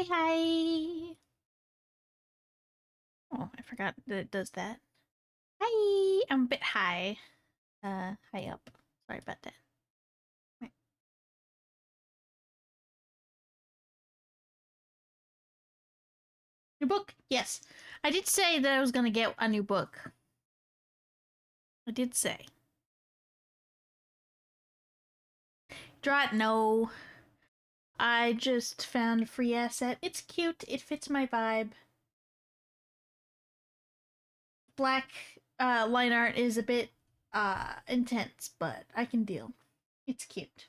Hi. Oh, I forgot that it does that. Hi. I'm a bit high. High up. Sorry about that. Right. New book? Yes. I did say that I was gonna get a new book. I did say. Drat, no. I just found a free asset. It's cute. It fits my vibe. Black line art is a bit intense, but I can deal. It's cute.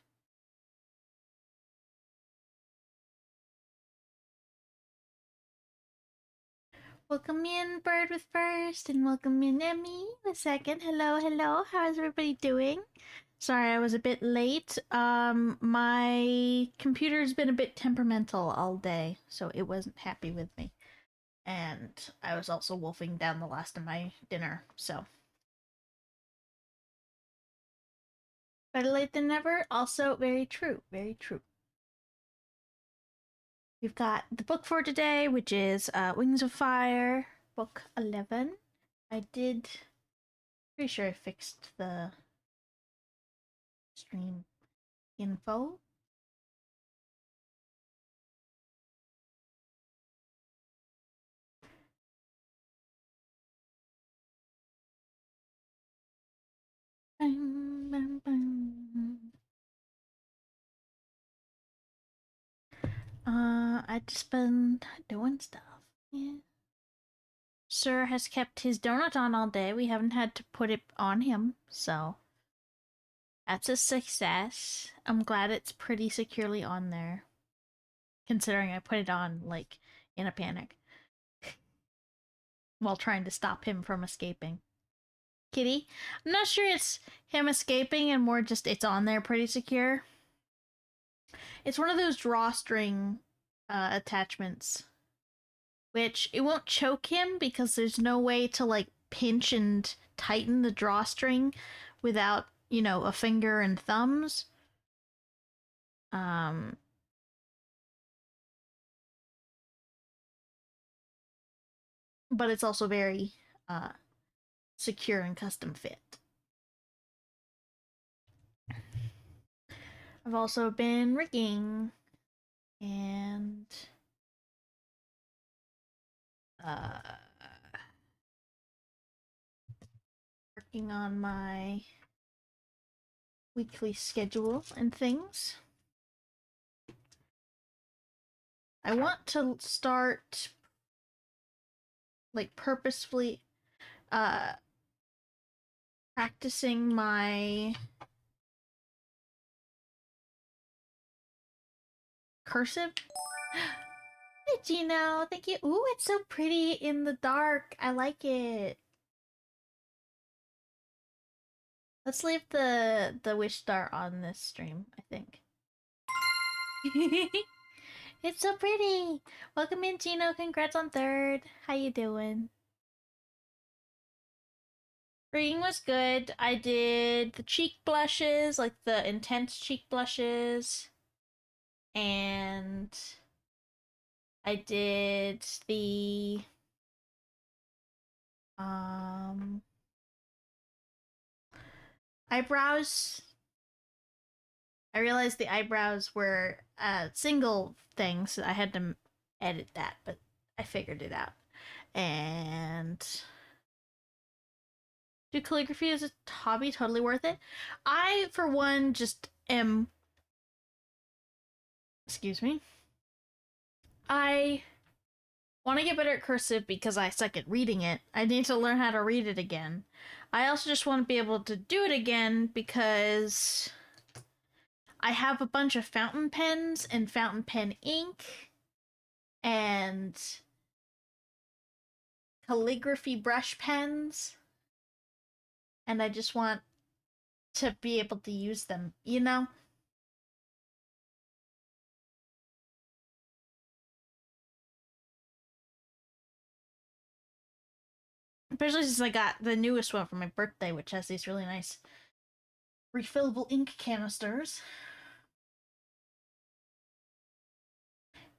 Welcome in, Bird with first, and welcome in, Emmy with second. Hello, hello. How is everybody doing? Sorry, I was a bit late. My computer's been a bit temperamental all day, so it wasn't happy with me. And I was also wolfing down the last of my dinner, so. Better late than never, also very true, very true. We've got the book for today, which is Wings of Fire, book 11. Pretty sure I fixed the stream info. Bang, bang, bang. I just been doing stuff. Yeah. Sir has kept his donut on all day. We haven't had to put it on him, so that's a success. I'm glad it's pretty securely on there, considering I put it on like in a panic while trying to stop him from escaping. Kitty, I'm not sure it's him escaping and more just it's on there pretty secure. It's one of those drawstring attachments, which it won't choke him because there's no way to like pinch and tighten the drawstring without, a finger and thumbs. Um, but it's also very secure and custom fit. I've also been rigging and uh, working on my weekly schedule and things. I want to start like purposefully uh practicing my cursive. Hey Gino, thank you. Ooh, it's so pretty in the dark. I like it. Let's leave the wish star on this stream, I think. It's so pretty. Welcome in, Gino. Congrats on third. How you doing? Reading was good. I did the cheek blushes, like the intense cheek blushes, and I did the um eyebrows. I realized the eyebrows were a single thing, so I had to edit that, but I figured it out. And do calligraphy as a hobby totally worth it? I, for one, just am. Excuse me. I want to get better at cursive because I suck at reading it. I need to learn how to read it again. I also just want to be able to do it again because I have a bunch of fountain pens and fountain pen ink and calligraphy brush pens, and I just want to be able to use them. Especially since I got the newest one for my birthday, which has these really nice refillable ink canisters.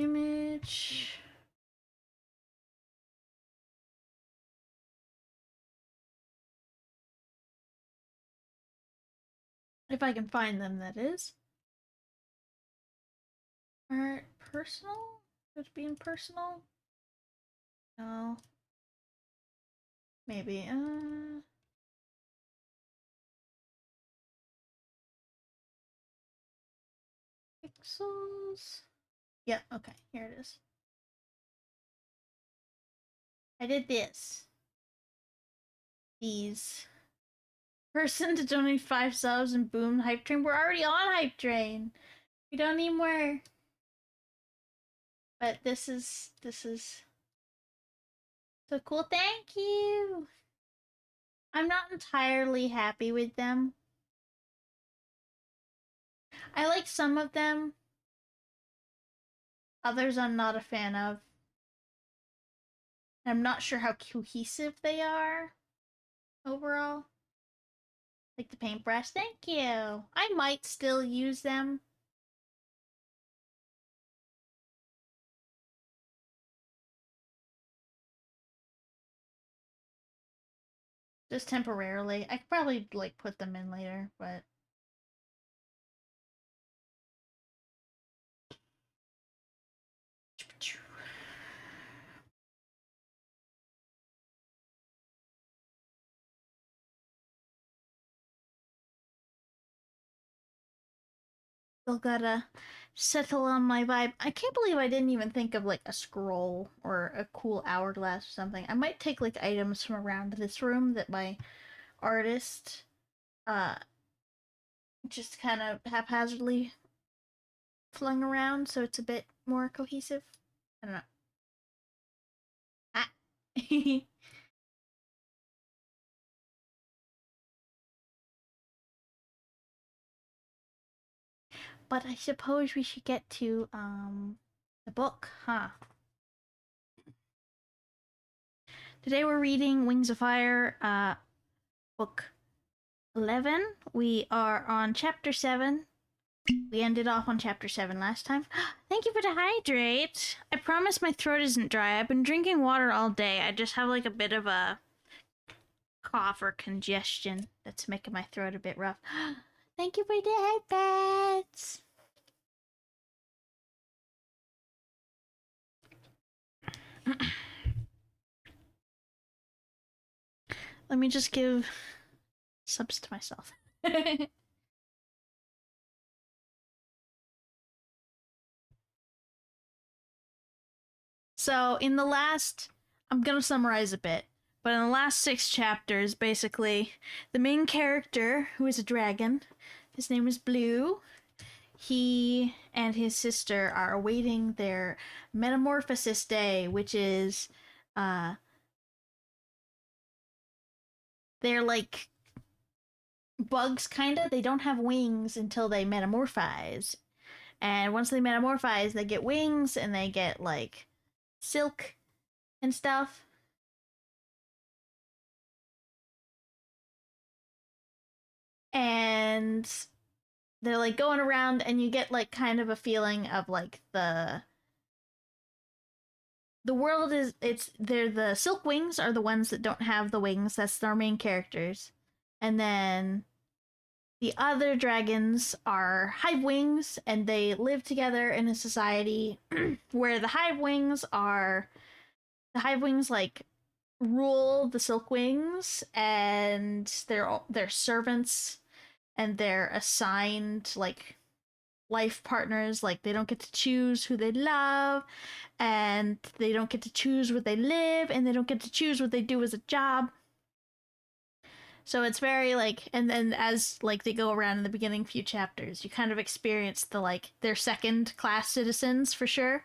Image. If I can find them, that is. Alright, personal? Would it be in personal? No. Maybe. Pixels. Yeah, okay, here it is. I did this. These. Person to donate 5 subs and boom, Hype Train. We're already on Hype Train. We don't need more. But this is so cool. Thank you. I'm not entirely happy with them. I like some of them. Others I'm not a fan of. I'm not sure how cohesive they are overall. Like the paintbrush. Thank you. I might still use them. Just temporarily. I could probably like put them in later, but still gotta settle on my vibe. I can't believe I didn't even think of like a scroll or a cool hourglass or something. I might take like items from around this room that my artist uh just kind of haphazardly flung around so it's a bit more cohesive. I don't know. Ah. But I suppose we should get to the book, huh? Today we're reading Wings of Fire, book 11. We are on chapter 7. We ended off on chapter 7 last time. Thank you for the hydrate. I promise my throat isn't dry. I've been drinking water all day. I just have like a bit of a cough or congestion that's making my throat a bit rough. Thank you for the headbats. Let me just give subs to myself. So, in the last, I'm gonna summarize a bit, but in the last 6 chapters, basically, the main character, who is a dragon, his name is Blue, he and his sister are awaiting their metamorphosis day, which is, they're like bugs, kinda. They don't have wings until they metamorphise. And once they metamorphise, they get wings and they get like silk and stuff. And they're like going around and you get like kind of a feeling of like the world is they're the silk wings are the ones that don't have the wings. That's their main characters. And then the other dragons are hive wings and they live together in a society where the hive wings like rule the silk wings and they're servants and they're assigned like life partners. Like they don't get to choose who they love and they don't get to choose where they live and they don't get to choose what they do as a job. So it's very like, and then as like they go around in the beginning few chapters, you kind of experience the like they're second class citizens for sure.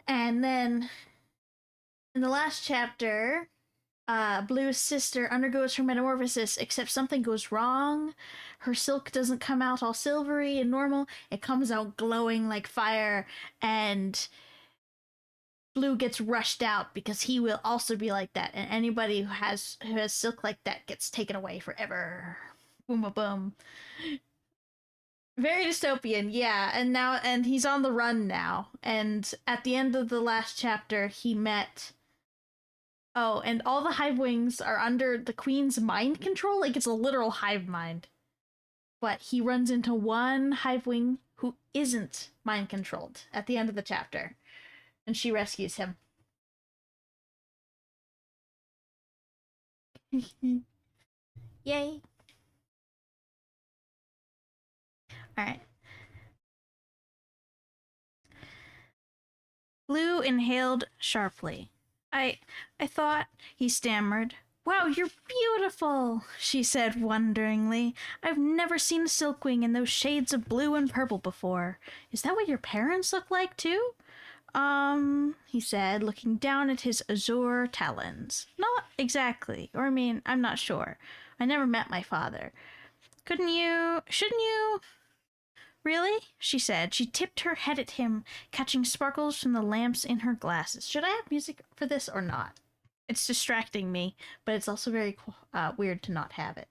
And then in the last chapter, Blue's sister undergoes her metamorphosis, except something goes wrong. Her silk doesn't come out all silvery and normal. It comes out glowing like fire, and Blue gets rushed out because he will also be like that. And anybody who has silk like that gets taken away forever. Boom, boom, boom. Very dystopian, yeah. And he's on the run now. And at the end of the last chapter, he met. Oh, and all the hive wings are under the queen's mind control. Like it's a literal hive mind. But he runs into one hive wing who isn't mind controlled at the end of the chapter, and she rescues him. Yay! All right. Blue inhaled sharply. I thought, he stammered. Wow, you're beautiful, she said wonderingly. I've never seen a silkwing in those shades of blue and purple before. Is that what your parents look like, too? He said, looking down at his azure talons. Not exactly. Or, I mean, I'm not sure. I never met my father. Shouldn't you? Really? She said. She tipped her head at him, catching sparkles from the lamps in her glasses. Should I have music for this or not? It's distracting me, but it's also very weird to not have it.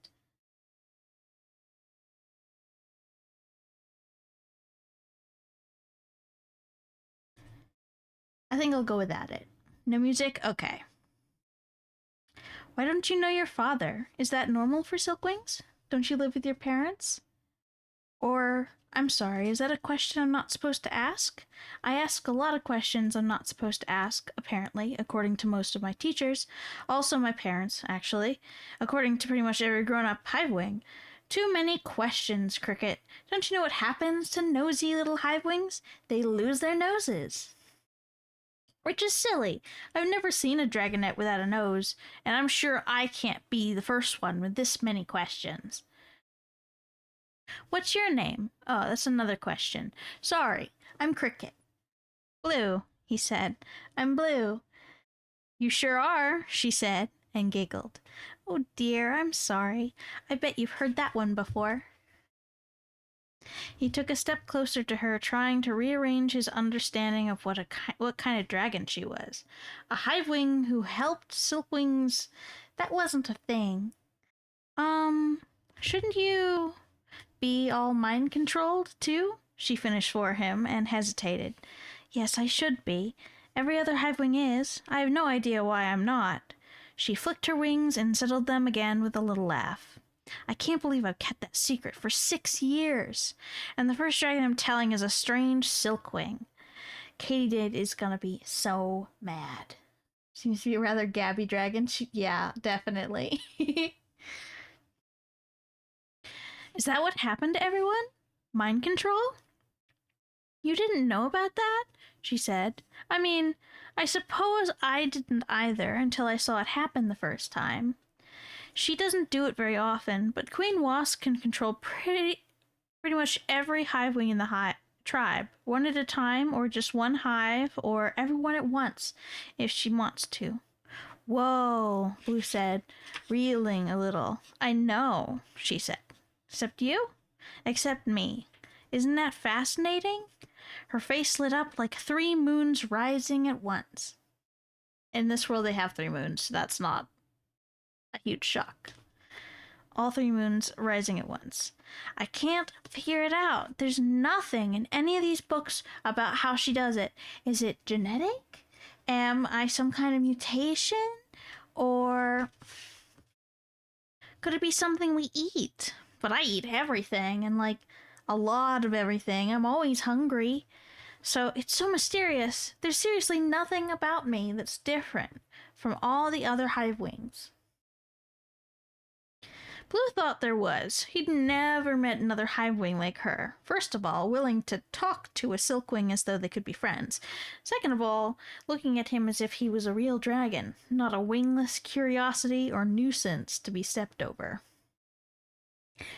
I think I'll go without it. No music? Okay. Why don't you know your father? Is that normal for silkwings? Don't you live with your parents? Or, I'm sorry, is that a question I'm not supposed to ask? I ask a lot of questions I'm not supposed to ask, apparently, according to most of my teachers. Also my parents, actually. According to pretty much every grown-up hivewing. Too many questions, Cricket. Don't you know what happens to nosy little hivewings? They lose their noses. Which is silly. I've never seen a dragonet without a nose, and I'm sure I can't be the first one with this many questions. What's your name? Oh, that's another question. Sorry, I'm Cricket. Blue, he said. I'm Blue. You sure are, she said, and giggled. Oh dear, I'm sorry. I bet you've heard that one before. He took a step closer to her, trying to rearrange his understanding of what kind of dragon she was. A hivewing who helped silkwings. That wasn't a thing. Shouldn't you be all mind controlled too? She finished for him and hesitated. Yes, I should be. Every other hivewing is. I have no idea why I'm not. She flicked her wings and settled them again with a little laugh. I can't believe I've kept that secret for 6 years. And the first dragon I'm telling is a strange silkwing. Katydid is gonna be so mad. Seems to be a rather gabby dragon. Yeah, definitely. Is that what happened to everyone? Mind control? You didn't know about that? She said. I mean, I suppose I didn't either until I saw it happen the first time. She doesn't do it very often, but Queen Wasp can control pretty much every hivewing in the tribe, one at a time, or just one hive, or everyone at once, if she wants to. Whoa, Blue said, reeling a little. I know, she said. Except you? Except me. Isn't that fascinating? Her face lit up like 3 moons rising at once. In this world, they have 3 moons, so that's not a huge shock. All 3 moons rising at once. I can't figure it out. There's nothing in any of these books about how she does it. Is it genetic? Am I some kind of mutation? Or could it be something we eat? But I eat everything, and like a lot of everything. I'm always hungry. So it's so mysterious. There's seriously nothing about me that's different from all the other hivewings. Blue thought there was. He'd never met another hivewing like her. First of all, willing to talk to a silkwing as though they could be friends. Second of all, looking at him as if he was a real dragon, not a wingless curiosity or nuisance to be stepped over.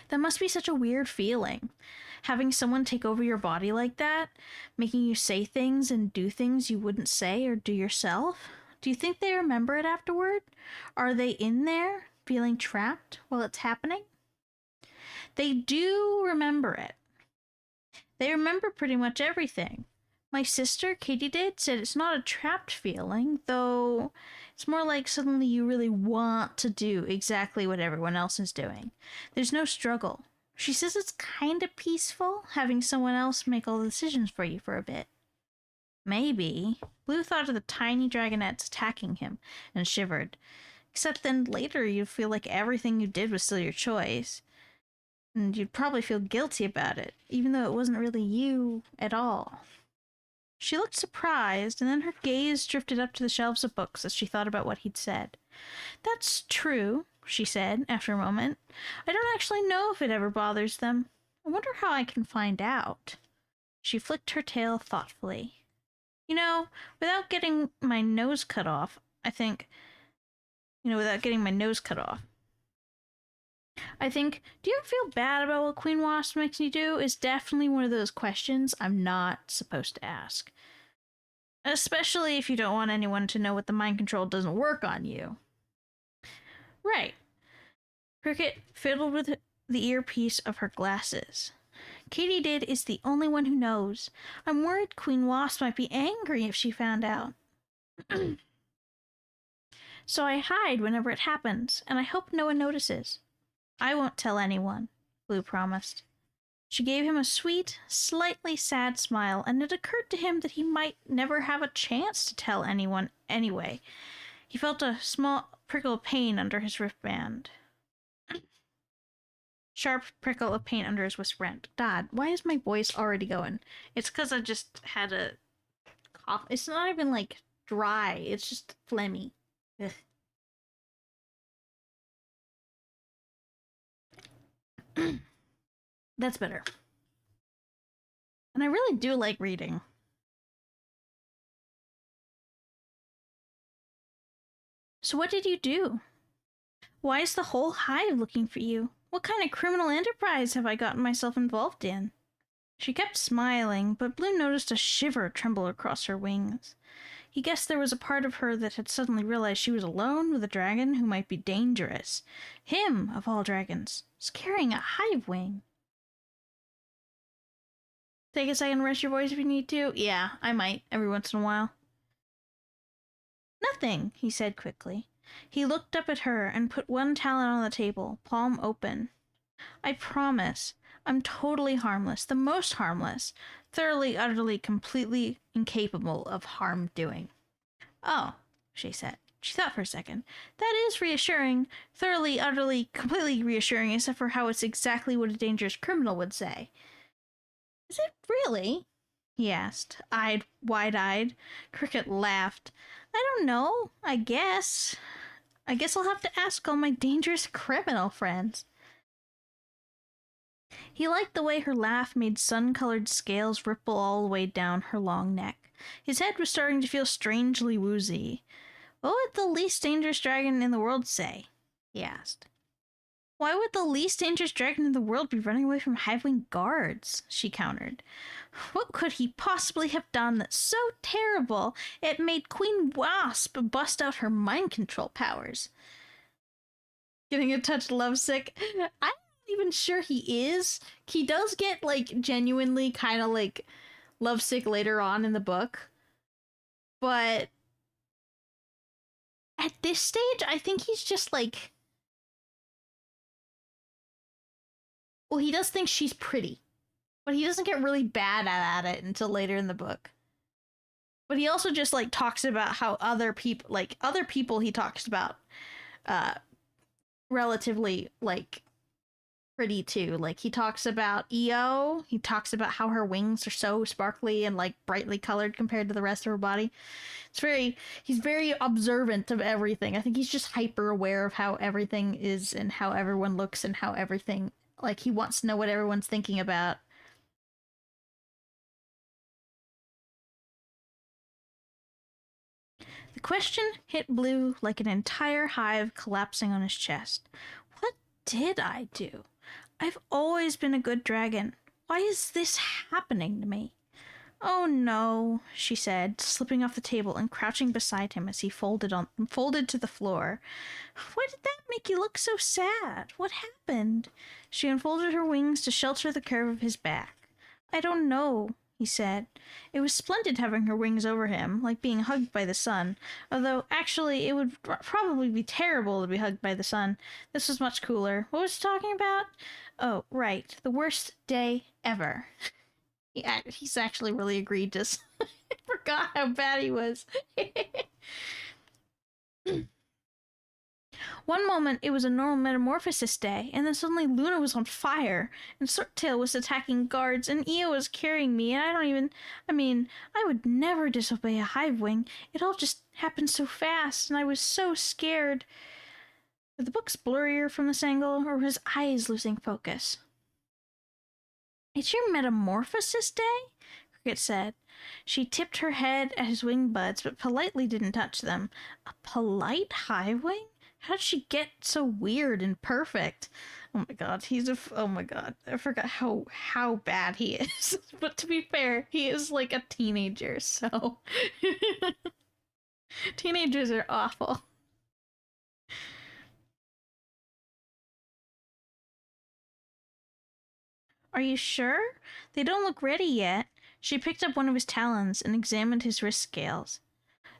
That must be such a weird feeling. Having someone take over your body like that, making you say things and do things you wouldn't say or do yourself. Do you think they remember it afterward? Are they in there, feeling trapped while it's happening? They do remember it. They remember pretty much everything. My sister, Katydid, said it's not a trapped feeling, though it's more like suddenly you really want to do exactly what everyone else is doing. There's no struggle. She says it's kind of peaceful having someone else make all the decisions for you for a bit. Maybe. Blue thought of the tiny dragonettes attacking him and shivered. Except then later you'd feel like everything you did was still your choice. And you'd probably feel guilty about it, even though it wasn't really you at all. She looked surprised, and then her gaze drifted up to the shelves of books as she thought about what he'd said. That's true, she said, after a moment. I don't actually know if it ever bothers them. I wonder how I can find out. She flicked her tail thoughtfully. You know, without getting my nose cut off, I think, do you ever feel bad about what Queen Wasp makes you do? Is definitely one of those questions I'm not supposed to ask. Especially if you don't want anyone to know what the mind control doesn't work on you. Right. Cricket fiddled with the earpiece of her glasses. Katydid is the only one who knows. I'm worried Queen Wasp might be angry if she found out. So I hide whenever it happens, and I hope no one notices. I won't tell anyone, Blue promised. She gave him a sweet, slightly sad smile, and it occurred to him that he might never have a chance to tell anyone anyway. He felt a small prickle of pain under his wristband. Sharp prickle of pain under his wristband. God, why is my voice already going? It's because I just had a cough. It's not even, like, dry. It's just phlegmy. Ugh. That's better. And I really do like reading. So what did you do? Why is the whole hive looking for you? What kind of criminal enterprise have I gotten myself involved in? She kept smiling, but Blue noticed a shiver tremble across her wings. He guessed there was a part of her that had suddenly realized she was alone with a dragon who might be dangerous. Him, of all dragons, is carrying a hive wing. Take a second to rest your voice if you need to. Yeah, I might, every once in a while. Nothing, he said quickly. He looked up at her and put one talon on the table, palm open. I promise, I'm totally harmless, the most harmless, thoroughly, utterly, completely incapable of harm doing. Oh, she said. She thought for a second. That is reassuring, thoroughly, utterly, completely reassuring, except for how it's exactly what a dangerous criminal would say. Is it really? He asked, wide-eyed. Cricket laughed. I don't know, I guess. I guess I'll have to ask all my dangerous criminal friends. He liked the way her laugh made sun-colored scales ripple all the way down her long neck. His head was starting to feel strangely woozy. What would the least dangerous dragon in the world say? He asked. Why would the least dangerous dragon in the world be running away from Hivewing guards? She countered. What could he possibly have done that's so terrible it made Queen Wasp bust out her mind control powers? Getting a touch lovesick? I'm not even sure he is. He does get, like, genuinely kind of, like, lovesick later on in the book. But at this stage, I think he's just, like... Well, he does think she's pretty. But he doesn't get really bad at it until later in the book. But he also just, like, talks about how other people he talks about relatively, like, pretty too. Like, he talks about Io. He talks about how her wings are so sparkly and, like, brightly colored compared to the rest of her body. He's very observant of everything. I think he's just hyper aware of how everything is and how everyone looks and how everything, like, he wants to know what everyone's thinking about. The question hit Blue like an entire hive collapsing on his chest. What did I do? I've always been a good dragon. Why is this happening to me? Oh no, she said, slipping off the table and crouching beside him as he folded to the floor. Why did that make you look so sad? What happened? She unfolded her wings to shelter the curve of his back. I don't know. he said. It was splendid having her wings over him, like being hugged by the sun. Although, actually, it would probably be terrible to be hugged by the sun. This was much cooler. What was he talking about? Oh, right. The worst day ever. Yeah, he's actually really egregious. I forgot how bad he was. One moment it was a normal metamorphosis day, and then suddenly Luna was on fire, and Swordtail was attacking guards, and Io was carrying me, and I would never disobey a Hivewing. It all just happened so fast, and I was so scared. Were the books blurrier from this angle, or were his eyes losing focus? It's your metamorphosis day? Cricket said. She tipped her head at his wing buds, but politely didn't touch them. A polite Hivewing? How did she get so weird and perfect? Oh my god, oh my god, I forgot how bad he is. But to be fair, he is like a teenager, so... Teenagers are awful. Are you sure? They don't look ready yet. She picked up one of his talons and examined his wrist scales.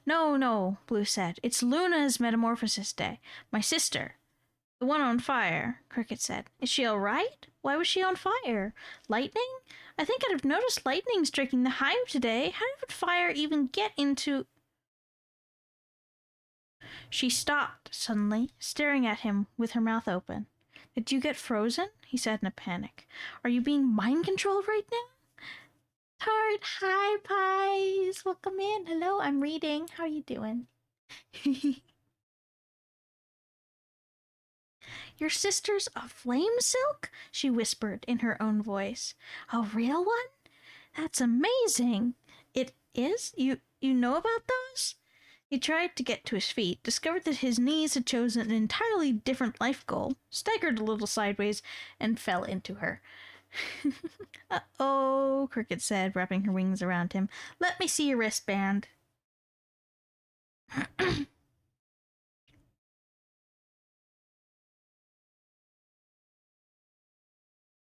No, Blue said. It's Luna's metamorphosis day. My sister. The one on fire, Cricket said. Is she all right? Why was she on fire? Lightning? I think I'd have noticed lightning striking the hive today. How did fire even get into... She stopped suddenly, staring at him with her mouth open. Did you get frozen? He said in a panic. Are you being mind-controlled right now? Tart, hi, pies. Welcome in. Hello, I'm reading. How are you doing? Your sister's a flame silk? She whispered in her own voice. A real one? That's amazing. It is? You know about those? He tried to get to his feet, discovered that his knees had chosen an entirely different life goal, staggered a little sideways, and fell into her. Uh-oh, Cricket said, wrapping her wings around him. Let me see your wristband.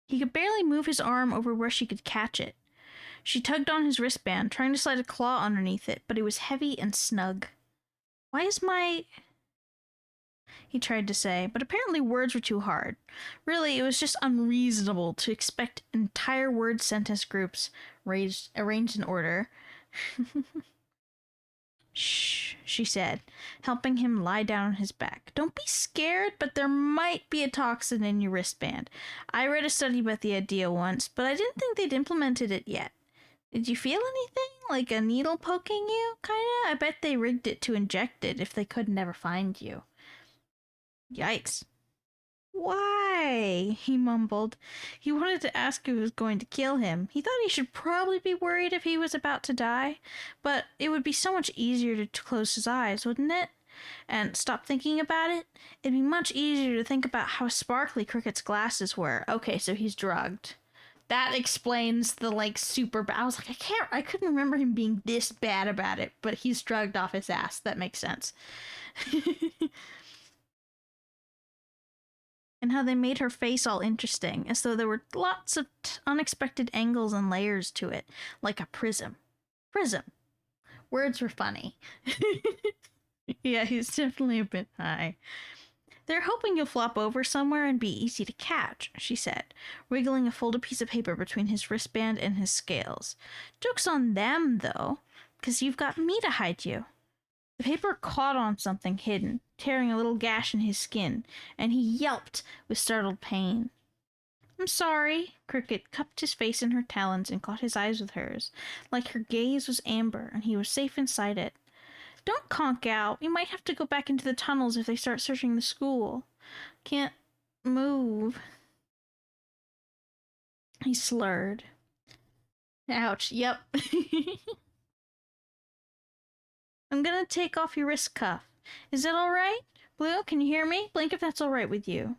He could barely move his arm over where she could catch it. She tugged on his wristband, trying to slide a claw underneath it, but it was heavy and snug. Why is my... He tried to say, but apparently words were too hard. Really, it was just unreasonable to expect entire word sentence groups arranged in order. Shh, she said, helping him lie down on his back. Don't be scared, but there might be a toxin in your wristband. I read a study about the idea once, but I didn't think they'd implemented it yet. Did you feel anything? Like a needle poking you, kinda? I bet they rigged it to inject it if they could never find you. Yikes. Why? He mumbled. He wanted to ask if it was going to kill him. He thought he should probably be worried if he was about to die, but it would be so much easier to close his eyes, wouldn't it? And stop thinking about it? It'd be much easier to think about how sparkly Cricket's glasses were. Okay, so he's drugged. That explains the, super bad... I was like, I couldn't remember him being this bad about it, but he's drugged off his ass. That makes sense. And how they made her face all interesting, as though there were lots of unexpected angles and layers to it, like a prism. Prism. Words were funny. Yeah, he's definitely a bit high. They're hoping you'll flop over somewhere and be easy to catch, she said, wiggling a folded piece of paper between his wristband and his scales. Joke's on them, though, because you've got me to hide you. The paper caught on something hidden, tearing a little gash in his skin, and he yelped with startled pain. I'm sorry. Cricket cupped his face in her talons and caught his eyes with hers, like her gaze was amber and he was safe inside it. Don't conk out. We might have to go back into the tunnels if they start searching the school. Can't move. He slurred. Ouch. Yep. I'm gonna take off your wrist cuff. Is that all right? Blue, can you hear me? Blink if that's all right with you.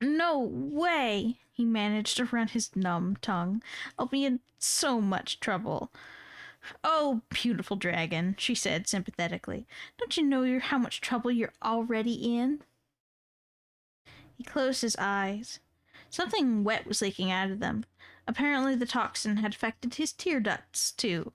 No way, he managed to run his numb tongue. I'll be in so much trouble. Oh, beautiful dragon, she said sympathetically. Don't you know how much trouble you're already in? He closed his eyes. Something wet was leaking out of them. Apparently the toxin had affected his tear ducts, too.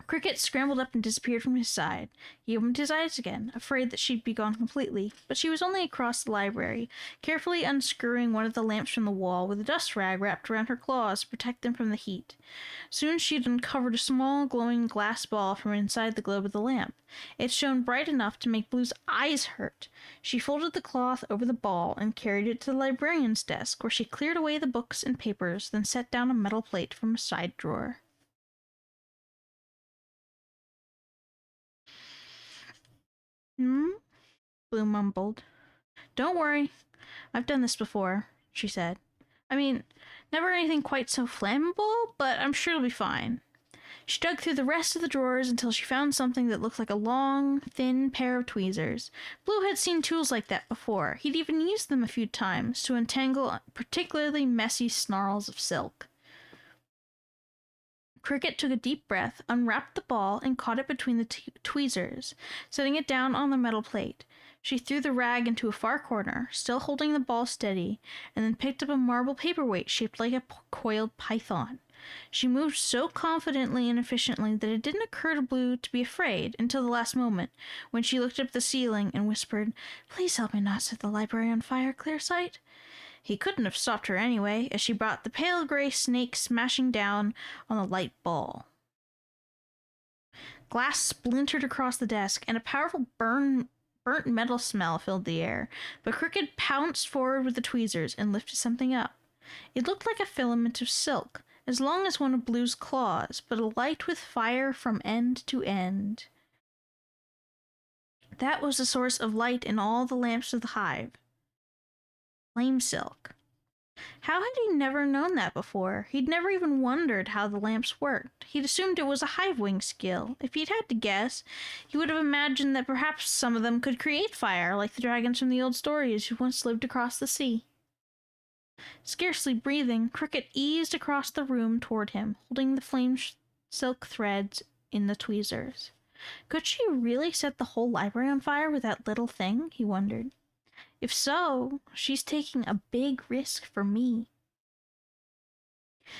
Cricket scrambled up and disappeared from his side. He opened his eyes again, afraid that she'd be gone completely, but she was only across the library, carefully unscrewing one of the lamps from the wall with a dust rag wrapped around her claws to protect them from the heat. Soon she'd uncovered a small, glowing glass ball from inside the globe of the lamp. It shone bright enough to make Blue's eyes hurt. She folded the cloth over the ball and carried it to the librarian's desk, where she cleared away the books and papers, then set down a metal plate from a side drawer. Blue mumbled. Don't worry. I've done this before, she said. I mean, never anything quite so flammable, but I'm sure it'll be fine. She dug through the rest of the drawers until she found something that looked like a long, thin pair of tweezers. Blue had seen tools like that before. He'd even used them a few times to untangle particularly messy snarls of silk. Cricket took a deep breath, unwrapped the ball, and caught it between the tweezers, setting it down on the metal plate. She threw the rag into a far corner, still holding the ball steady, and then picked up a marble paperweight shaped like a coiled python. She moved so confidently and efficiently that it didn't occur to Blue to be afraid until the last moment, when she looked up at the ceiling and whispered, "Please help me not set the library on fire, Clearsight." He couldn't have stopped her anyway, as she brought the pale gray snake smashing down on the light ball. Glass splintered across the desk, and a powerful burnt metal smell filled the air, but Cricket pounced forward with the tweezers and lifted something up. It looked like a filament of silk, as long as one of Blue's claws, but alight with fire from end to end. That was the source of light in all the lamps of the hive. Flame silk. How had he never known that before? He'd never even wondered how the lamps worked. He'd assumed it was a hive-wing skill. If he'd had to guess, he would have imagined that perhaps some of them could create fire, like the dragons from the old stories who once lived across the sea. Scarcely breathing, Cricket eased across the room toward him, holding the flame silk threads in the tweezers. Could she really set the whole library on fire with that little thing? He wondered. If so, she's taking a big risk for me.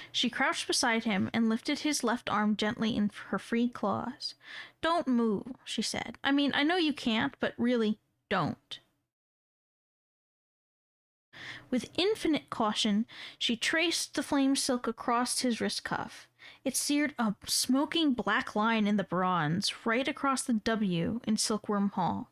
She crouched beside him and lifted his left arm gently in her free claws. "Don't move," she said. "I mean, I know you can't, but really, don't." With infinite caution, she traced the flame silk across his wrist cuff. It seared a smoking black line in the bronze, right across the W in Silkworm Hall.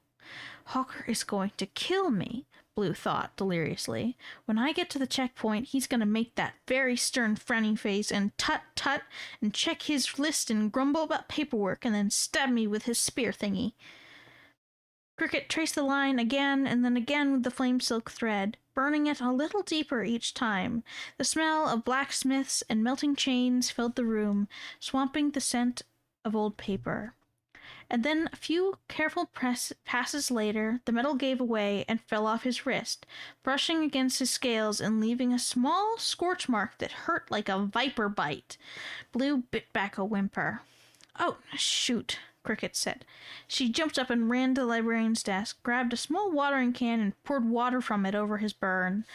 "Hawker is going to kill me," Blue thought deliriously. "When I get to the checkpoint, he's going to make that very stern frowning face and tut-tut and check his list and grumble about paperwork and then stab me with his spear thingy." Cricket traced the line again and then again with the flame silk thread, burning it a little deeper each time. The smell of blacksmiths and melting chains filled the room, swamping the scent of old paper. And then a few careful passes later, the metal gave way and fell off his wrist, brushing against his scales and leaving a small scorch mark that hurt like a viper bite. Blue bit back a whimper. "Oh, shoot," Cricket said. She jumped up and ran to the librarian's desk, grabbed a small watering can and poured water from it over his burn.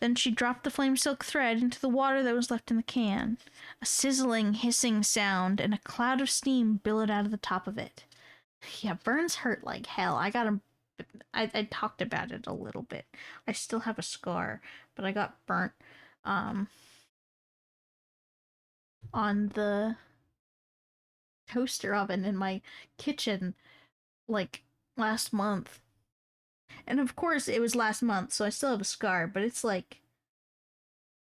Then she dropped the flame silk thread into the water that was left in the can. A sizzling, hissing sound and a cloud of steam billowed out of the top of it. Yeah, burns hurt like hell. I talked about it a little bit. I still have a scar, but I got burnt on the toaster oven in my kitchen like last month. And of course it was last month, so I still have a scar, but it's like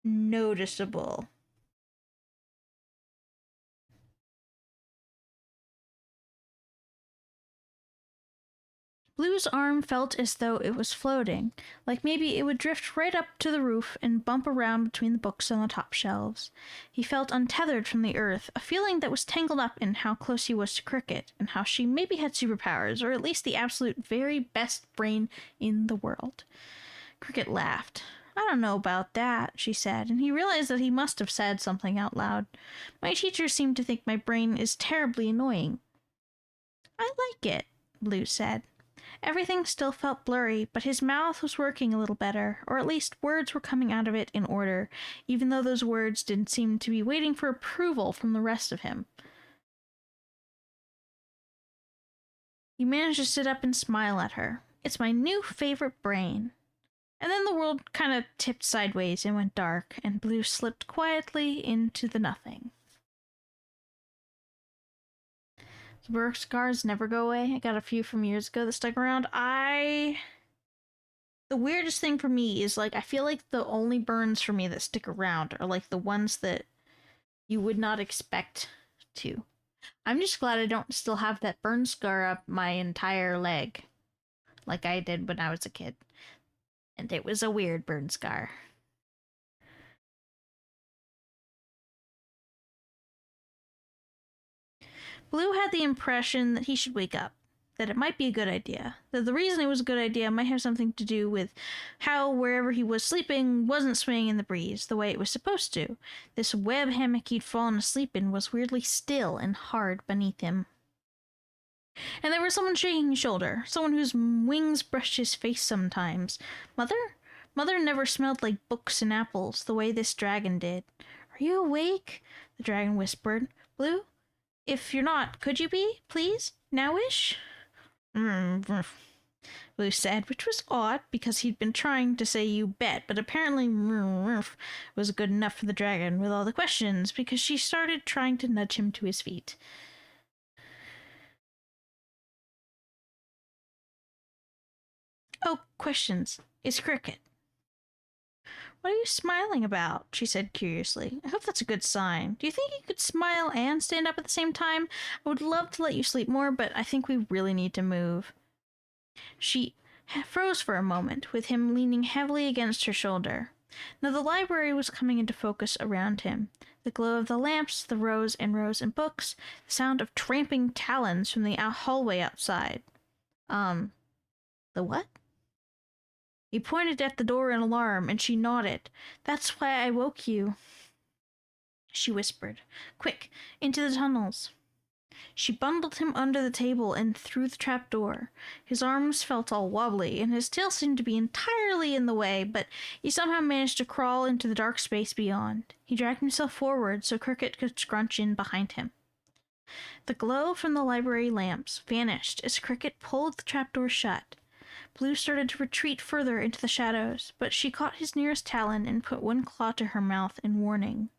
noticeable. Blue's arm felt as though it was floating, like maybe it would drift right up to the roof and bump around between the books on the top shelves. He felt untethered from the earth, a feeling that was tangled up in how close he was to Cricket, and how she maybe had superpowers, or at least the absolute very best brain in the world. Cricket laughed. "I don't know about that," she said, and he realized that he must have said something out loud. "My teacher seemed to think my brain is terribly annoying." "I like it," Blue said. Everything still felt blurry, but his mouth was working a little better, or at least words were coming out of it in order, even though those words didn't seem to be waiting for approval from the rest of him. He managed to sit up and smile at her. It's my new favorite brain. And then the world kind of tipped sideways and went dark, and Blue slipped quietly into the nothing. The birth scars never go away. I got a few from years ago that stuck around. The weirdest thing for me is, like, I feel like the only burns for me that stick around are, like, the ones that you would not expect to. I'm just glad I don't still have that burn scar up my entire leg, like I did when I was a kid. And it was a weird burn scar. Blue had the impression that he should wake up, that it might be a good idea, that the reason it was a good idea might have something to do with how wherever he was sleeping wasn't swaying in the breeze the way it was supposed to. This web hammock he'd fallen asleep in was weirdly still and hard beneath him. And there was someone shaking his shoulder, someone whose wings brushed his face sometimes. Mother? Mother never smelled like books and apples the way this dragon did. Are you awake? The dragon whispered. Blue? If you're not, could you be, please? Nowish? Blue said, which was odd because he'd been trying to say you bet, but apparently was good enough for the dragon with all the questions because she started trying to nudge him to his feet. Oh, questions. It's Cricket. What are you smiling about? She said curiously. I hope that's a good sign. Do you think you could smile and stand up at the same time? I would love to let you sleep more, but I think we really need to move. She froze for a moment, with him leaning heavily against her shoulder. Now the library was coming into focus around him. The glow of the lamps, the rows and rows of books, the sound of tramping talons from the hallway outside. The what? He pointed at the door in alarm, and she nodded. That's why I woke you, she whispered. Quick, into the tunnels. She bundled him under the table and through the trapdoor. His arms felt all wobbly, and his tail seemed to be entirely in the way, but he somehow managed to crawl into the dark space beyond. He dragged himself forward so Cricket could scrunch in behind him. The glow from the library lamps vanished as Cricket pulled the trapdoor shut. Blue started to retreat further into the shadows, but she caught his nearest talon and put one claw to her mouth in warning.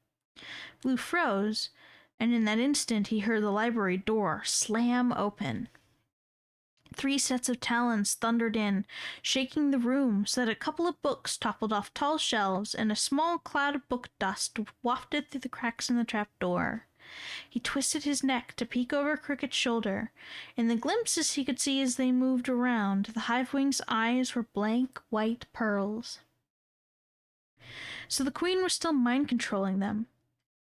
Blue froze, and in that instant he heard the library door slam open. 3 sets of talons thundered in, shaking the room so that a couple of books toppled off tall shelves and a small cloud of book dust wafted through the cracks in the trapdoor. He twisted his neck to peek over Cricket's shoulder. In the glimpses he could see as they moved around, the Hivewing's eyes were blank white pearls. So the Queen was still mind-controlling them.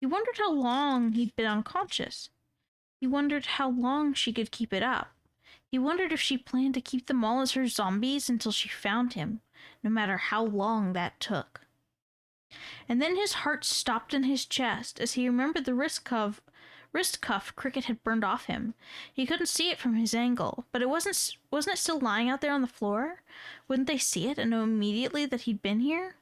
He wondered how long he'd been unconscious. He wondered how long she could keep it up. He wondered if she planned to keep them all as her zombies until she found him, no matter how long that took. And then his heart stopped in his chest as he remembered the wrist cuff Cricket had burned off him. He couldn't see it from his angle, but wasn't it still lying out there on the floor? Wouldn't they see it and know immediately that he'd been here?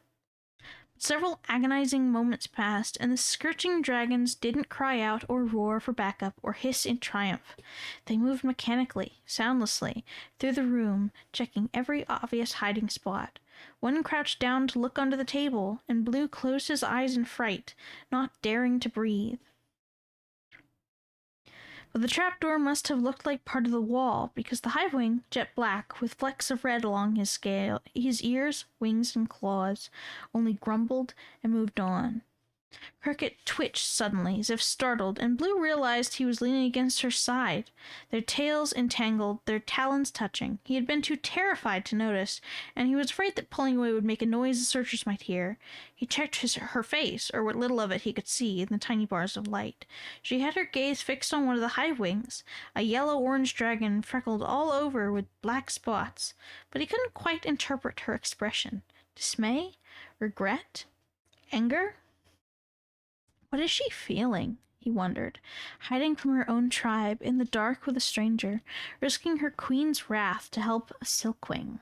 Several agonizing moments passed, and the scourging dragons didn't cry out or roar for backup or hiss in triumph. They moved mechanically, soundlessly, through the room, checking every obvious hiding spot. One crouched down to look under the table, and Blue closed his eyes in fright, not daring to breathe. But the trapdoor must have looked like part of the wall, because the Hivewing, jet black, with flecks of red along his ears, wings, and claws, only grumbled and moved on. Cricket twitched suddenly, as if startled, and Blue realized he was leaning against her side, their tails entangled, their talons touching. He had been too terrified to notice, and he was afraid that pulling away would make a noise the searchers might hear. He checked her face, or what little of it he could see in the tiny bars of light. She had her gaze fixed on one of the Hivewings, a yellow-orange dragon freckled all over with black spots, but he couldn't quite interpret her expression. Dismay? Regret? Anger? What is she feeling? he wondered, hiding from her own tribe in the dark with a stranger, risking her queen's wrath to help a Silkwing.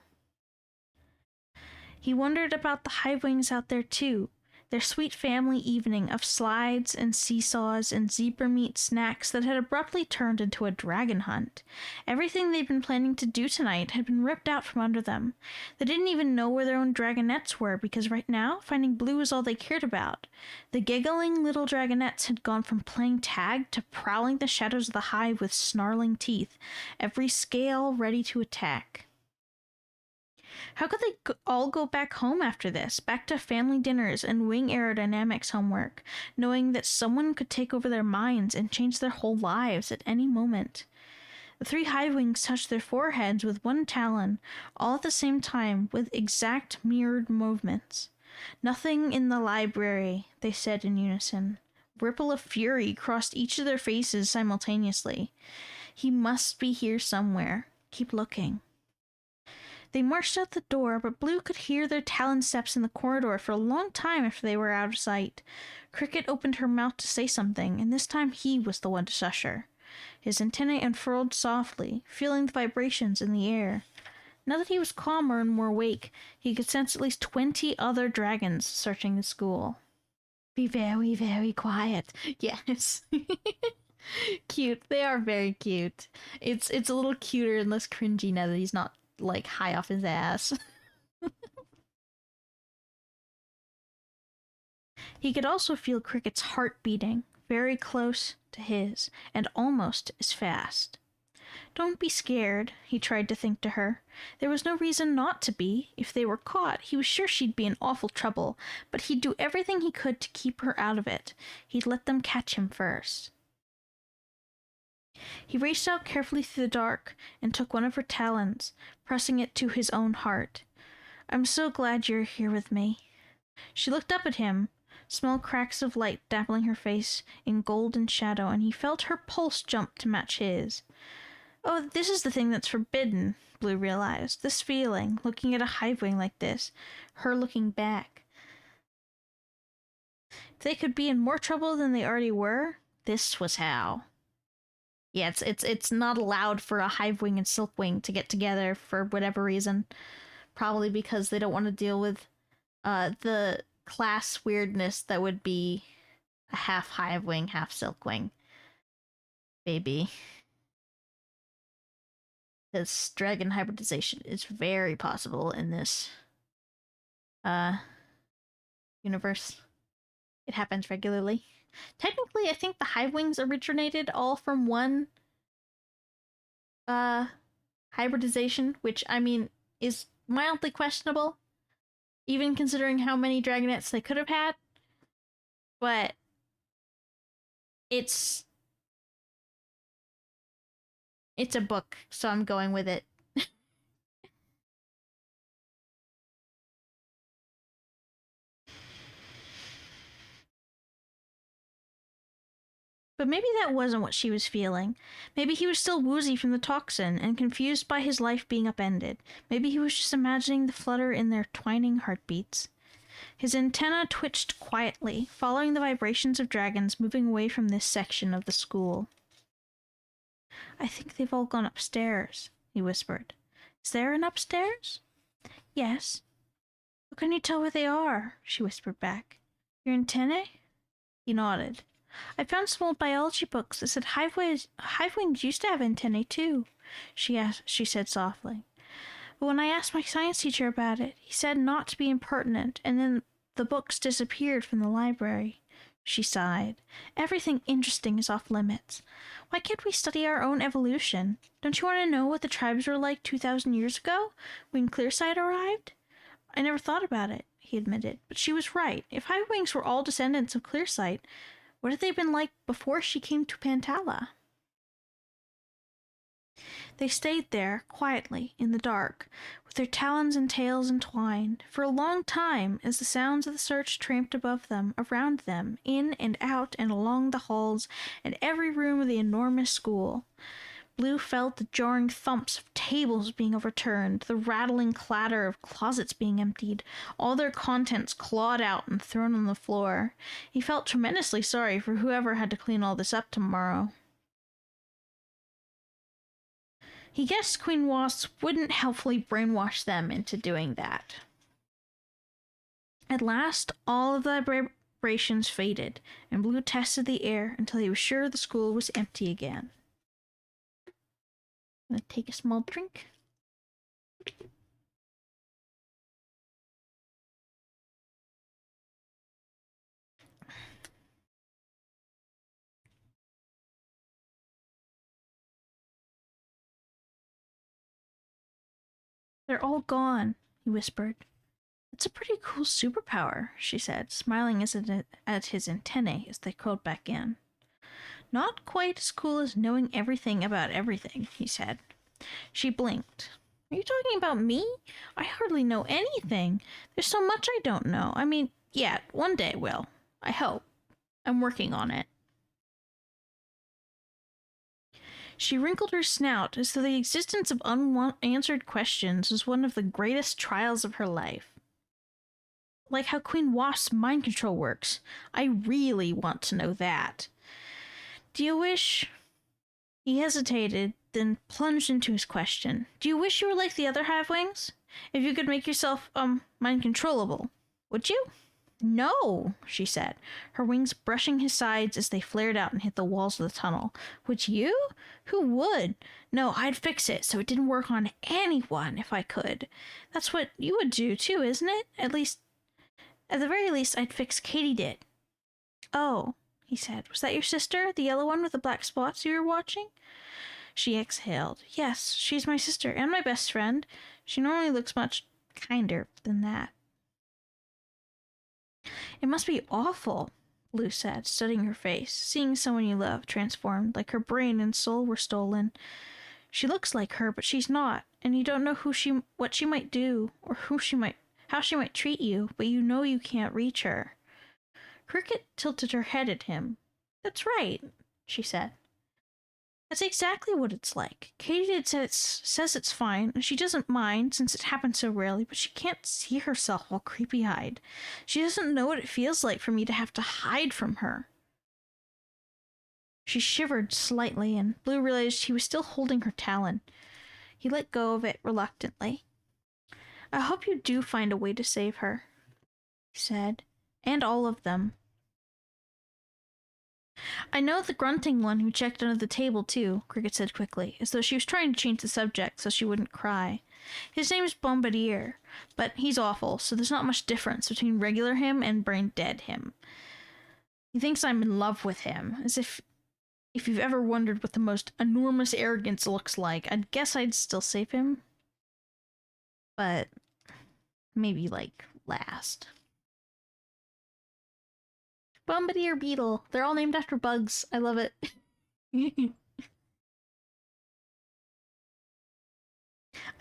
He wondered about the Hivewings out there too, their sweet family evening of slides and seesaws and zebra meat snacks that had abruptly turned into a dragon hunt. Everything they'd been planning to do tonight had been ripped out from under them. They didn't even know where their own dragonettes were, because right now, finding Blue was all they cared about. The giggling little dragonettes had gone from playing tag to prowling the shadows of the hive with snarling teeth, every scale ready to attack. How could they all go back home after this, back to family dinners and wing aerodynamics homework, knowing that someone could take over their minds and change their whole lives at any moment? The 3 Hivewings touched their foreheads with one talon, all at the same time, with exact mirrored movements. "Nothing in the library," they said in unison. A ripple of fury crossed each of their faces simultaneously. "He must be here somewhere. Keep looking." They marched out the door, but Blue could hear their talon steps in the corridor for a long time after they were out of sight. Cricket opened her mouth to say something, and this time he was the one to shush her. His antennae unfurled softly, feeling the vibrations in the air. Now that he was calmer and more awake, he could sense at least 20 other dragons searching the school. "Be very, very quiet." Yes. Cute. They are very cute. It's a little cuter and less cringy now that he's not like high off his ass. He could also feel Cricket's heart beating, very close to his, and almost as fast. "Don't be scared," he tried to think to her. There was no reason not to be. If they were caught, he was sure she'd be in awful trouble, but he'd do everything he could to keep her out of it. He'd let them catch him first. He reached out carefully through the dark and took one of her talons, pressing it to his own heart. "I'm so glad you're here with me." She looked up at him, small cracks of light dappling her face in golden shadow, and he felt her pulse jump to match his. Oh, this is the thing that's forbidden, Blue realized. This feeling, looking at a Hivewing like this, her looking back. If they could be in more trouble than they already were, this was how. Yeah, it's not allowed for a Hivewing and Silkwing to get together for whatever reason. Probably because they don't want to deal with the class weirdness that would be a half Hivewing, half Silkwing baby. Because dragon hybridization is very possible in this universe. It happens regularly. Technically, I think the Hivewings originated all from one hybridization, which, I mean, is mildly questionable, even considering how many dragonettes they could have had. But it's a book, so I'm going with it. But maybe that wasn't what she was feeling. Maybe he was still woozy from the toxin and confused by his life being upended. Maybe he was just imagining the flutter in their twining heartbeats. His antenna twitched quietly, following the vibrations of dragons moving away from this section of the school. "I think they've all gone upstairs," he whispered. "Is there an upstairs?" "Yes." "How can you tell where they are?" she whispered back. "Your antennae?" He nodded. "I found some old biology books that said Hivewings used to have antennae too," she said softly. "But when I asked my science teacher about it, he said not to be impertinent, and then the books disappeared from the library." She sighed. "Everything interesting is off limits. Why can't we study our own evolution? Don't you want to know what the tribes were like 2,000 years ago, when Clearsight arrived?" "I never thought about it," he admitted, but she was right. If Hivewings were all descendants of Clearsight, what had they been like before she came to Pantala? They stayed there, quietly, in the dark, with their talons and tails entwined, for a long time, as the sounds of the search tramped above them, around them, in and out and along the halls, and every room of the enormous school. Blue felt the jarring thumps of tables being overturned, the rattling clatter of closets being emptied, all their contents clawed out and thrown on the floor. He felt tremendously sorry for whoever had to clean all this up tomorrow. He guessed Queen Wasp wouldn't helpfully brainwash them into doing that. At last, all of the vibrations faded, and Blue tested the air until he was sure the school was empty again. I'm gonna take a small drink. They're all gone, he whispered. It's a pretty cool superpower, she said, smiling at his antennae as they curled back in. Not quite as cool as knowing everything about everything, he said. She blinked. Are you talking about me? I hardly know anything. There's so much I don't know. I mean, yeah, one day I will. I hope. I'm working on it. She wrinkled her snout as though the existence of unanswered questions was one of the greatest trials of her life. Like how Queen Wasp's mind control works. I really want to know that. Do you wish... He hesitated, then plunged into his question. Do you wish you were like the other Hive-Wings? If you could make yourself, mind controllable. Would you? No, she said, her wings brushing his sides as they flared out and hit the walls of the tunnel. Would you? Who would? No, I'd fix it so it didn't work on anyone if I could. That's what you would do too, isn't it? At the very least, I'd fix Katydid. Oh, he said. Was that your sister, the yellow one with the black spots you were watching? She exhaled. Yes, she's my sister and my best friend. She normally looks much kinder than that. It must be awful, Blue said, studying her face, seeing someone you love transformed, like her brain and soul were stolen. She looks like her, but she's not, and you don't know what she might do, or how she might treat you, but you know you can't reach her. Cricket tilted her head at him. That's right, she said. That's exactly what it's like. Katydid says it's fine, and she doesn't mind since it happens so rarely, but she can't see herself all creepy-eyed. She doesn't know what it feels like for me to have to hide from her. She shivered slightly, and Blue realized he was still holding her talon. He let go of it reluctantly. I hope you do find a way to save her, he said, and all of them. I know the grunting one who checked under the table, too, Cricket said quickly, as though she was trying to change the subject so she wouldn't cry. His name's Bombardier, but he's awful, so there's not much difference between regular him and brain-dead him. He thinks I'm in love with him, as if you've ever wondered what the most enormous arrogance looks like, I'd guess I'd still save him. But maybe, last. Bombardier Beetle. They're all named after bugs. I love it. I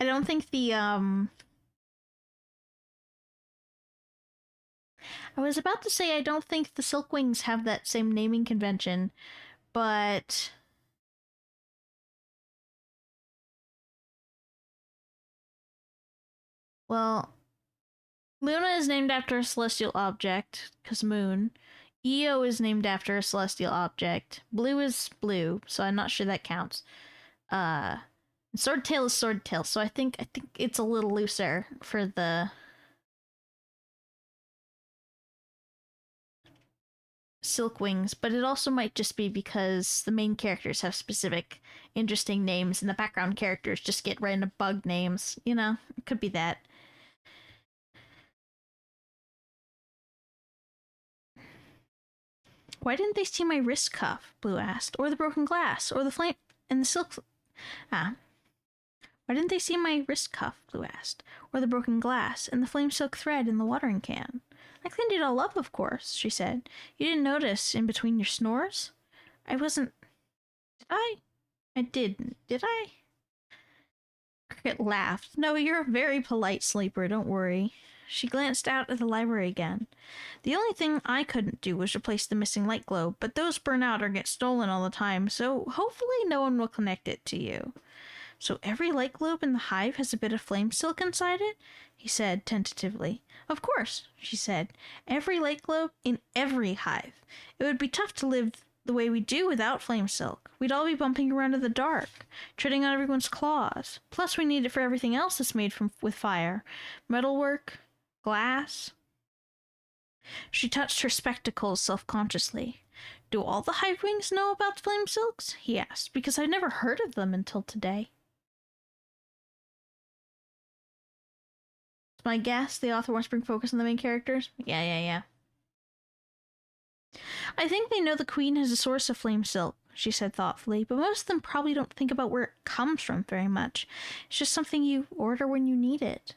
don't think the, I was about to say I don't think the Silkwings have that same naming convention, but... Well, Luna is named after a celestial object, because moon. Io is named after a celestial object. Blue is blue, so I'm not sure that counts. Swordtail is Swordtail, so I think it's a little looser for the Silkwings, but it also might just be because the main characters have specific interesting names and the background characters just get random bug names, you know? It could be that. Why didn't they see my wrist cuff? Blue asked. Or the broken glass? Or the flame and the silk... Why didn't they see my wrist cuff? Blue asked. Or the broken glass and the flame silk thread in the watering can? I cleaned it all up, of course, she said. You didn't notice in between your snores? I wasn't... Did I? I didn't. Did I? Cricket laughed. No, you're a very polite sleeper, don't worry. She glanced out at the library again. The only thing I couldn't do was replace the missing light globe, but those burn out or get stolen all the time, so hopefully no one will connect it to you. So every light globe in the hive has a bit of flame silk inside it? He said tentatively. Of course, she said. Every light globe in every hive. It would be tough to live the way we do without flame silk. We'd all be bumping around in the dark, treading on everyone's claws. Plus we need it for everything else that's made with fire. Metalwork, glass. She touched her spectacles self-consciously. Do all the hive wings know about flame silks? He asked, because I'd never heard of them until today. My guess, the author wants to bring focus on the main characters. Yeah. I think they know the queen has a source of flame silk, she said thoughtfully, but most of them probably don't think about where it comes from very much. It's just something you order when you need it.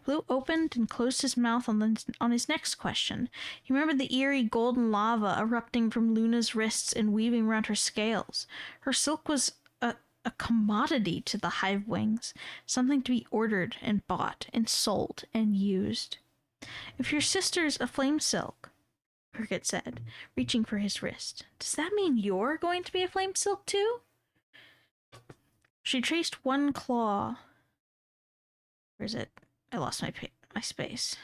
Blue opened and closed his mouth on his next question. He remembered the eerie golden lava erupting from Luna's wrists and weaving around her scales. Her silk was a commodity to the hive wings, something to be ordered and bought and sold and used. If your sister's a flame silk, Cricket said, reaching for his wrist, does that mean you're going to be a flame silk too? She traced one claw. Where is it? I lost my space.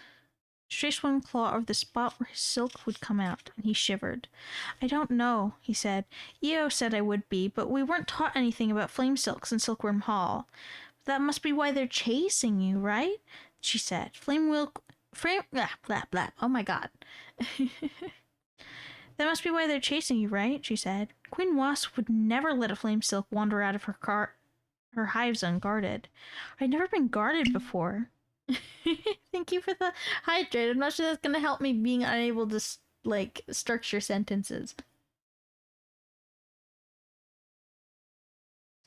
She traced one claw over the spot where his silk would come out, and he shivered. I don't know, he said. Io said I would be, but we weren't taught anything about flame silks in Silkworm Hall. That must be why they're chasing you, right? She said. Oh my god. That must be why they're chasing you, right? She said. Queen Wasp would never let a flame silk wander out of her hives unguarded. I'd never been guarded before. Thank you for the hydrate. I'm not sure that's gonna help me being unable to structure sentences.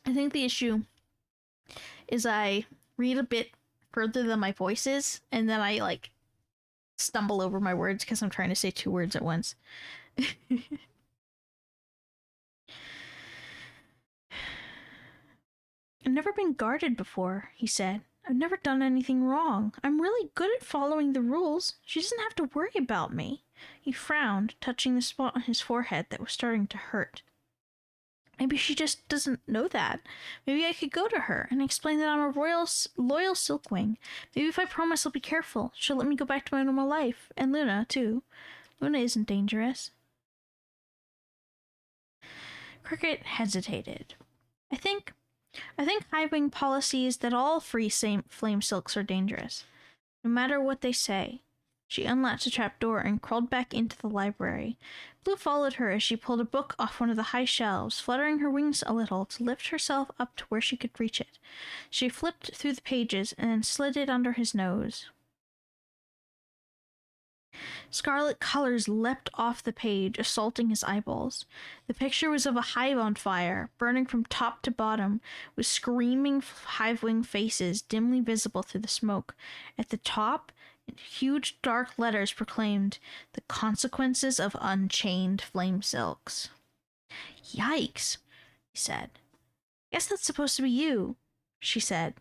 I think the issue is I read a bit further than my voice is, and then I stumble over my words because I'm trying to say 2 words at once. I've never been guarded before, he said. I've never done anything wrong. I'm really good at following the rules. She doesn't have to worry about me. He frowned, touching the spot on his forehead that was starting to hurt. Maybe she just doesn't know that. Maybe I could go to her and explain that I'm a loyal Silkwing. Maybe if I promise I'll be careful, she'll let me go back to my normal life. And Luna, too. Luna isn't dangerous. Cricket hesitated. I think Highwing policy is that all free flame silks are dangerous, no matter what they say. She unlatched the trapdoor and crawled back into the library. Blue followed her as she pulled a book off one of the high shelves, fluttering her wings a little to lift herself up to where she could reach it. She flipped through the pages and then slid it under his nose. Scarlet colors leapt off the page, assaulting his eyeballs. The picture was of a hive on fire, burning from top to bottom, with screaming hive-wing faces dimly visible through the smoke. At the top, in huge dark letters proclaimed, "The consequences of unchained flame silks." Yikes, he said. Guess that's supposed to be you, she said,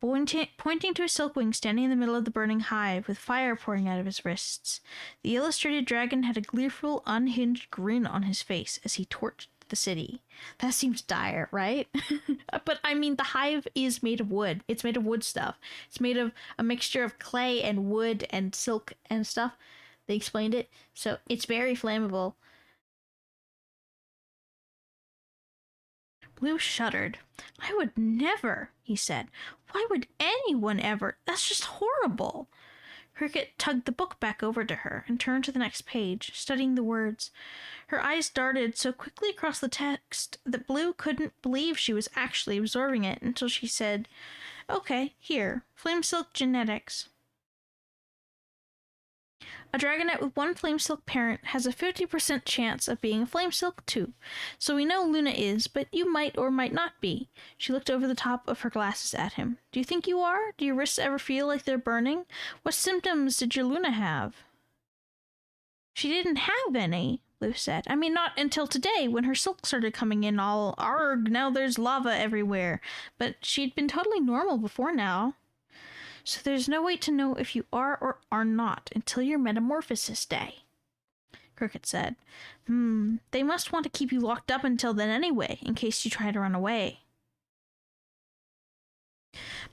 pointing to a Silkwing standing in the middle of the burning hive with fire pouring out of his wrists. The illustrated dragon had a gleeful, unhinged grin on his face as he torched the city. That seems dire, right? But I mean, the hive is made of wood. It's made of wood stuff. It's made of a mixture of clay and wood and silk and stuff. They explained it. So it's very flammable. Blue shuddered. I would never, he said. Why would anyone ever? That's just horrible. Cricket tugged the book back over to her and turned to the next page, studying the words. Her eyes darted so quickly across the text that Blue couldn't believe she was actually absorbing it until she said, Okay, here, Flame Silk Genetics. A dragonette with one flame silk parent has a 50% chance of being a flame silk too. So we know Luna is, but you might or might not be. She looked over the top of her glasses at him. Do you think you are? Do your wrists ever feel like they're burning? What symptoms did your Luna have? She didn't have any, Blue said. I mean, not until today, when her silk started coming in all, arg, now there's lava everywhere. But she'd been totally normal before now. So there's no way to know if you are or are not until your metamorphosis day, Cricket said. They must want to keep you locked up until then anyway, in case you try to run away.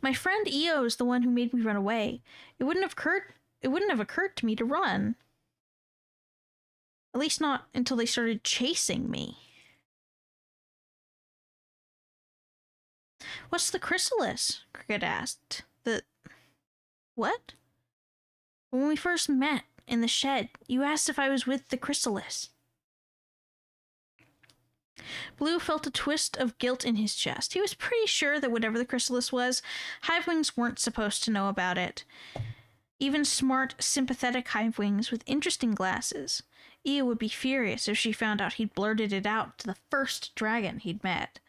My friend Io is the one who made me run away. It wouldn't have occurred to me to run. At least not until they started chasing me. What's the chrysalis? Cricket asked. What? When we first met in the shed, you asked if I was with the chrysalis. Blue felt a twist of guilt in his chest. He was pretty sure that whatever the chrysalis was, Hivewings weren't supposed to know about it. Even smart, sympathetic Hivewings with interesting glasses. Io would be furious if she found out he'd blurted it out to the first dragon he'd met.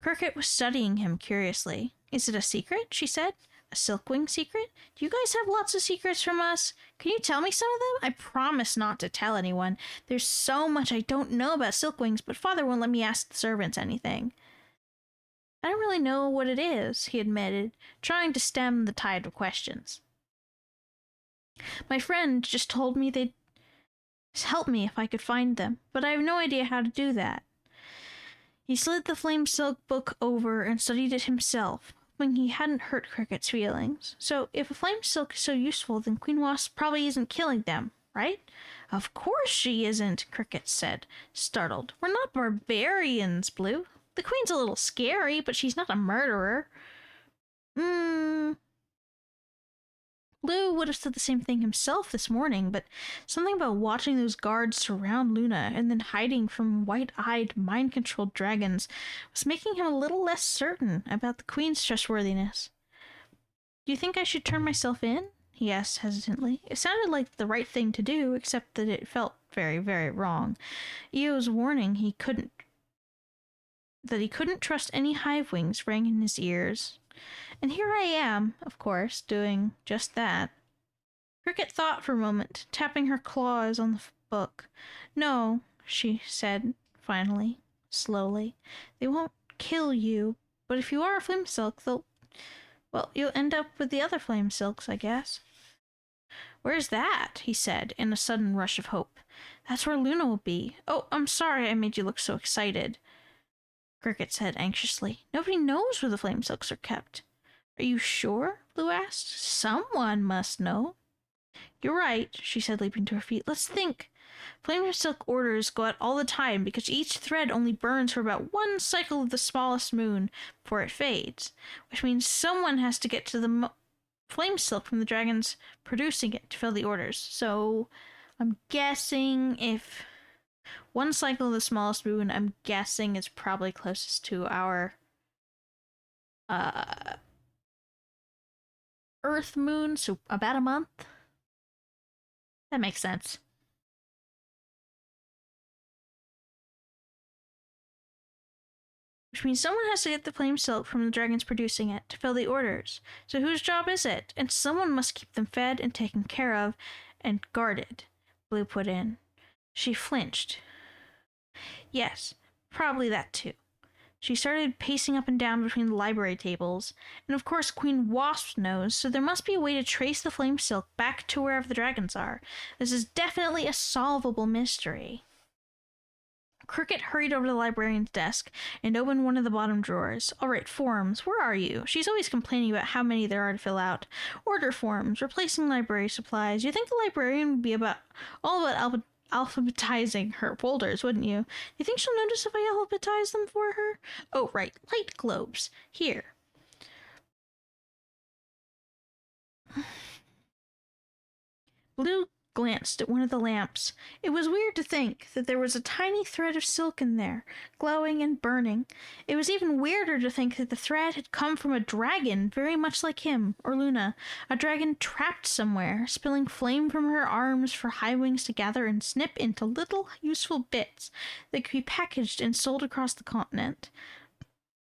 Cricket was studying him curiously. Is it a secret? She said. A Silkwing secret? Do you guys have lots of secrets from us? Can you tell me some of them? I promise not to tell anyone. There's so much I don't know about Silkwings, but Father won't let me ask the servants anything. I don't really know what it is, he admitted, trying to stem the tide of questions. My friend just told me they'd help me if I could find them, but I have no idea how to do that. He slid the flame silk book over and studied it himself, when he hadn't hurt Cricket's feelings. So, if a flame silk is so useful, then Queen Wasp probably isn't killing them, right? Of course she isn't, Cricket said, startled. We're not barbarians, Blue. The Queen's a little scary, but she's not a murderer. Blue would have said the same thing himself this morning, but something about watching those guards surround Luna and then hiding from white-eyed, mind-controlled dragons was making him a little less certain about the Queen's trustworthiness. Do you think I should turn myself in? He asked hesitantly. It sounded like the right thing to do, except that it felt very, very wrong. Io's warning he couldn't trust any Hivewings rang in his ears. And here I am, of course, doing just that. Cricket thought for a moment, tapping her claws on the book. No, she said, finally, slowly. They won't kill you, but if you are a flame silk, you'll end up with the other flame silks, I guess. Where's that? He said, in a sudden rush of hope. That's where Luna will be. Oh, I'm sorry I made you look so excited, Cricket said anxiously. Nobody knows where the flame silks are kept. Are you sure? Blue asked. Someone must know. You're right, she said, leaping to her feet. Let's think. Flame silk orders go out all the time because each thread only burns for about one cycle of the smallest moon before it fades, which means someone has to get to the flame silk from the dragons producing it to fill the orders. So I'm guessing if one cycle of the smallest moon, I'm guessing is probably closest to our Earth moon, so about a month. That makes sense. Which means someone has to get the flame silk from the dragons producing it to fill the orders. So whose job is it? And someone must keep them fed and taken care of and guarded, Blue put in. She flinched. Yes, probably that too. She started pacing up and down between the library tables, and of course Queen Wasp knows, so there must be a way to trace the flame silk back to wherever the dragons are. This is definitely a solvable mystery. Cricket hurried over to the librarian's desk and opened one of the bottom drawers. All right, forms, where are you? She's always complaining about how many there are to fill out. Order forms, replacing library supplies. You think the librarian would be all about alphabetizing her folders, wouldn't you? You think she'll notice if I alphabetize them for her? Oh, right, light globes. Here. Blue glanced at one of the lamps. It was weird to think that there was a tiny thread of silk in there, glowing and burning. It was even weirder to think that the thread had come from a dragon very much like him, or Luna, a dragon trapped somewhere, spilling flame from her arms for Hivewings to gather and snip into little useful bits that could be packaged and sold across the continent.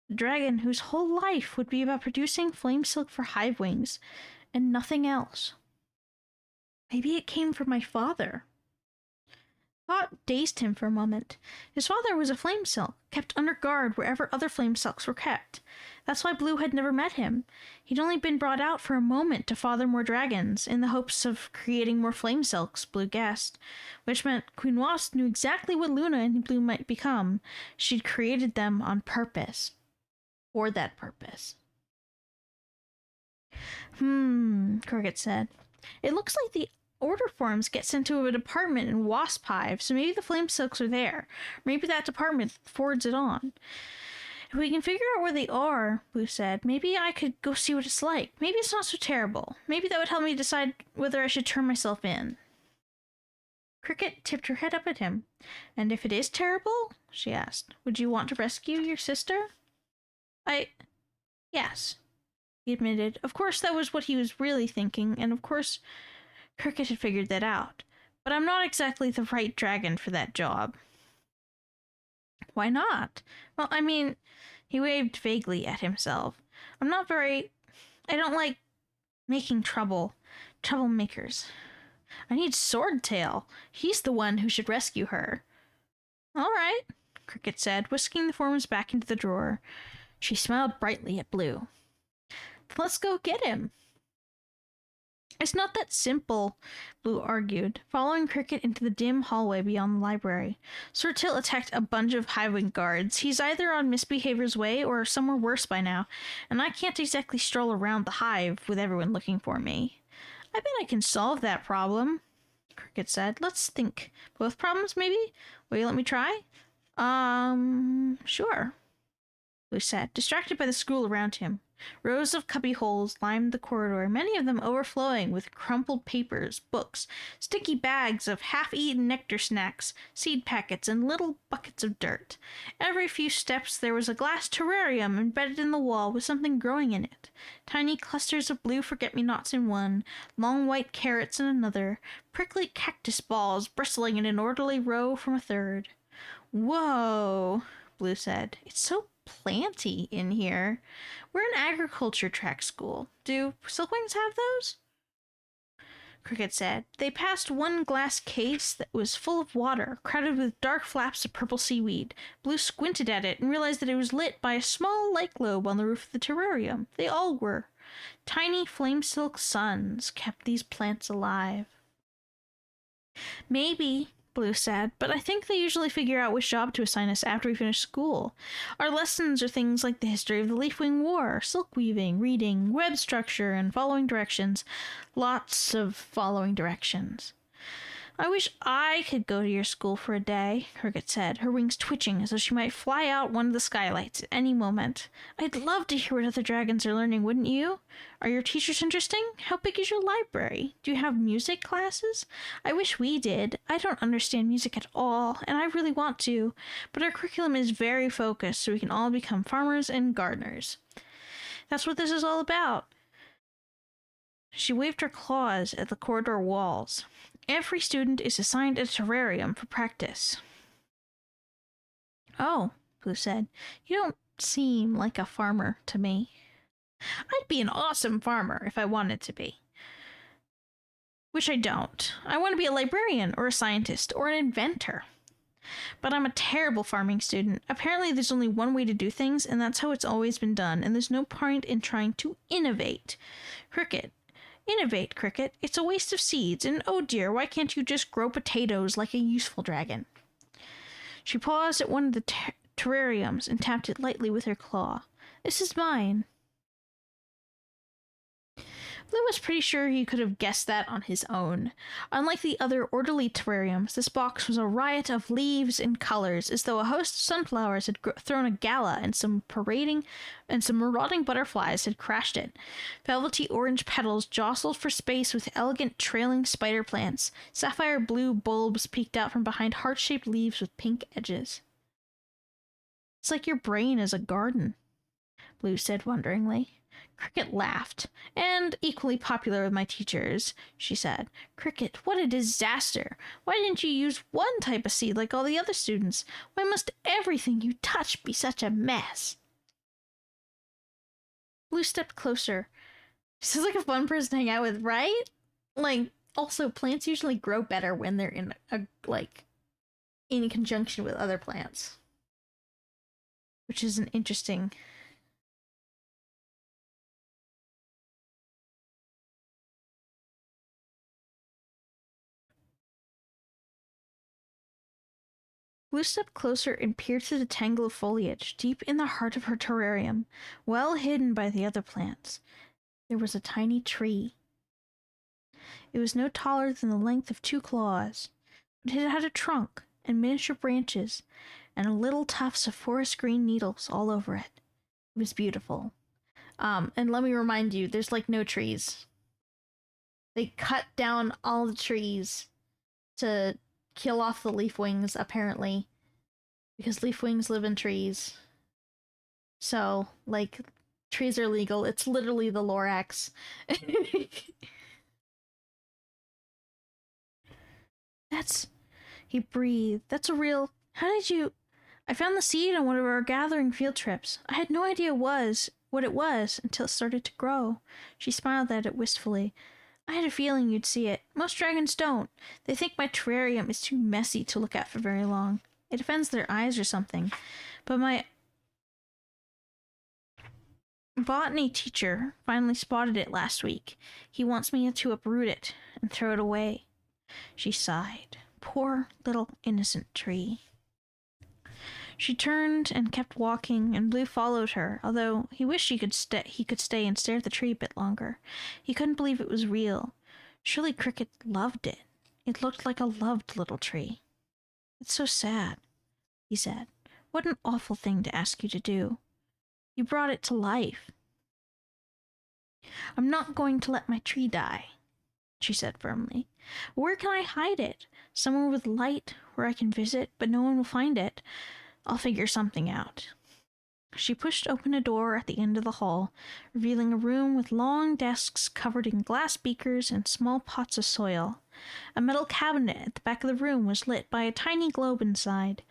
A dragon whose whole life would be about producing flame silk for Hivewings, and nothing else. Maybe it came from my father. Thought dazed him for a moment. His father was a flame silk, kept under guard wherever other flame silks were kept. That's why Blue had never met him. He'd only been brought out for a moment to father more dragons, in the hopes of creating more flame silks, Blue guessed. Which meant Queen Wasp knew exactly what Luna and Blue might become. She'd created them on purpose. For that purpose. Cricket said. It looks like the order forms get sent to a department in Wasp Hive, so maybe the flame silks are there. Maybe that department forwards it on. If we can figure out where they are, Blue said, maybe I could go see what it's like. Maybe it's not so terrible. Maybe that would help me decide whether I should turn myself in. Cricket tipped her head up at him. And if it is terrible, she asked, would you want to rescue your sister? Yes, he admitted. Of course, that was what he was really thinking, and of course, Cricket had figured that out. But I'm not exactly the right dragon for that job. Why not? Well, I mean, he waved vaguely at himself. I don't like making troublemakers. I need Swordtail. He's the one who should rescue her. All right, Cricket said, whisking the forms back into the drawer. She smiled brightly at Blue. Let's go get him. It's not that simple, Blue argued, following Cricket into the dim hallway beyond the library. Swordtail attacked a bunch of Highwing guards. He's either on Misbehavior's way or somewhere worse by now, and I can't exactly stroll around the hive with everyone looking for me. I bet I can solve that problem, Cricket said. Let's think. Both problems, maybe? Will you let me try? Sure, Blue said, distracted by the school around him. Rows of cubby holes lined the corridor, many of them overflowing with crumpled papers, books, sticky bags of half-eaten nectar snacks, seed packets, and little buckets of dirt. Every few steps there was a glass terrarium embedded in the wall with something growing in it. Tiny clusters of blue forget-me-nots in one, long white carrots in another, prickly cactus balls bristling in an orderly row from a third. Whoa, Blue said. It's so planty in here. We're an agriculture track school. Do silkwings have those? Cricket said. They passed one glass case that was full of water, crowded with dark flaps of purple seaweed. Blue squinted at it and realized that it was lit by a small light globe on the roof of the terrarium. They all were. Tiny flame silk suns kept these plants alive. Maybe, Blue said, but I think they usually figure out which job to assign us after we finish school. Our lessons are things like the history of the Leafwing War, silk weaving, reading, web structure, and following directions. Lots of following directions. I wish I could go to your school for a day, Cricket said, her wings twitching as though she might fly out one of the skylights at any moment. I'd love to hear what other dragons are learning, wouldn't you? Are your teachers interesting? How big is your library? Do you have music classes? I wish we did. I don't understand music at all, and I really want to, but our curriculum is very focused so we can all become farmers and gardeners. That's what this is all about. She waved her claws at the corridor walls. Every student is assigned a terrarium for practice. Oh, Blue said, you don't seem like a farmer to me. I'd be an awesome farmer if I wanted to be. Which I don't. I want to be a librarian or a scientist or an inventor. But I'm a terrible farming student. Apparently there's only one way to do things, and that's how it's always been done, and there's no point in trying to innovate. Cricket. Innovate, Cricket. It's a waste of seeds, and oh dear, why can't you just grow potatoes like a useful dragon? She paused at one of the terrariums and tapped it lightly with her claw. This is mine. Blue was pretty sure he could have guessed that on his own. Unlike the other orderly terrariums, this box was a riot of leaves and colors, as though a host of sunflowers had thrown a gala and some marauding butterflies had crashed it. Velvety orange petals jostled for space with elegant trailing spider plants. Sapphire blue bulbs peeked out from behind heart-shaped leaves with pink edges. It's like your brain is a garden, Blue said wonderingly. Cricket laughed. And equally popular with my teachers, she said. Cricket, what a disaster! Why didn't you use one type of seed like all the other students? Why must everything you touch be such a mess? Blue stepped closer. Sounds like a fun person to hang out with, right? Also, plants usually grow better when they're in a, in conjunction with other plants, which is an interesting. Blue stepped closer and peered through the tangle of foliage, deep in the heart of her terrarium, well hidden by the other plants. There was a tiny tree. It was no taller than the length of 2 claws, but it had a trunk and miniature branches and little tufts of forest green needles all over it. It was beautiful. And let me remind you, there's like no trees. They cut down all the trees to kill off the leaf wings, apparently, because leaf wings live in trees. So, like, trees are legal. It's literally the Lorax. He breathed. That's a real. How did you. I found the seed on one of our gathering field trips. I had no idea what it was until it started to grow. She smiled at it wistfully. I had a feeling you'd see it. Most dragons don't. They think my terrarium is too messy to look at for very long. It offends their eyes or something. But my botany teacher finally spotted it last week. He wants me to uproot it and throw it away. She sighed. Poor little innocent tree. She turned and kept walking, and Blue followed her, although he wished he could stay and stare at the tree a bit longer. He couldn't believe it was real. Surely Cricket loved it. It looked like a loved little tree. It's so sad, he said. What an awful thing to ask you to do. You brought it to life. I'm not going to let my tree die, she said firmly. Where can I hide it? Somewhere with light, where I can visit, but no one will find it. I'll figure something out. She pushed open a door at the end of the hall, revealing a room with long desks covered in glass beakers and small pots of soil. A metal cabinet at the back of the room was lit by a tiny globe inside,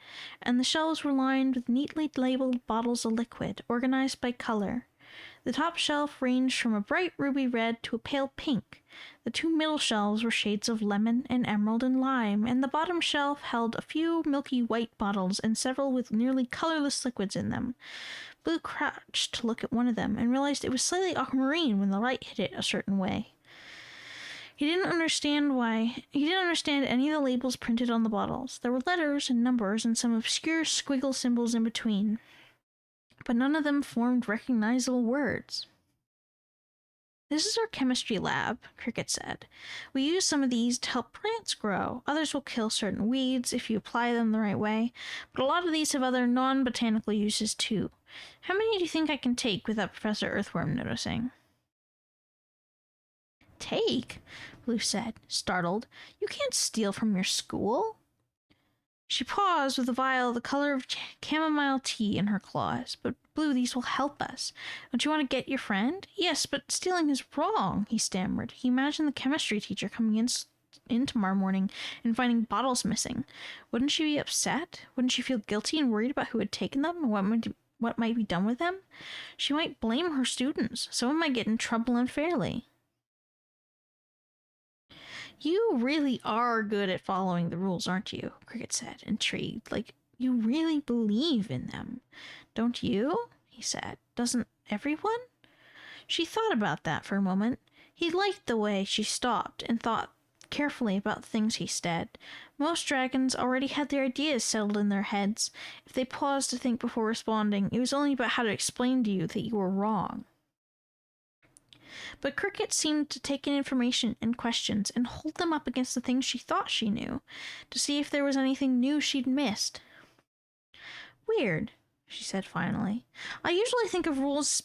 and the shelves were lined with neatly labeled bottles of liquid, organized by color. The top shelf ranged from a bright ruby red to a pale pink. The 2 middle shelves were shades of lemon and emerald and lime, and the bottom shelf held a few milky white bottles and several with nearly colorless liquids in them. Blue crouched to look at one of them and realized it was slightly aquamarine when the light hit it a certain way. He didn't understand any of the labels printed on the bottles. There were letters and numbers and some obscure squiggle symbols in between, but none of them formed recognizable words. This is our chemistry lab, Cricket said. We use some of these to help plants grow. Others will kill certain weeds if you apply them the right way, but a lot of these have other non-botanical uses too. How many do you think I can take without Professor Earthworm noticing? Take? Blue said, startled. You can't steal from your school. She paused with a vial the color of chamomile tea in her claws. But Blue, these will help us. Don't you want to get your friend? Yes, but stealing is wrong, he stammered. He imagined the chemistry teacher coming in tomorrow morning and finding bottles missing. Wouldn't she be upset? Wouldn't she feel guilty and worried about who had taken them and what might be done with them? She might blame her students. Someone might get in trouble unfairly. You really are good at following the rules, aren't you? Cricket said, intrigued. Like, you really believe in them, don't you? He said. Doesn't everyone? She thought about that for a moment. He liked the way she stopped and thought carefully about things he said. Most dragons already had their ideas settled in their heads. If they paused to think before responding, it was only about how to explain to you that you were wrong. But Cricket seemed to take in information and questions and hold them up against the things she thought she knew, to see if there was anything new she'd missed. Weird, she said finally. I usually think of rules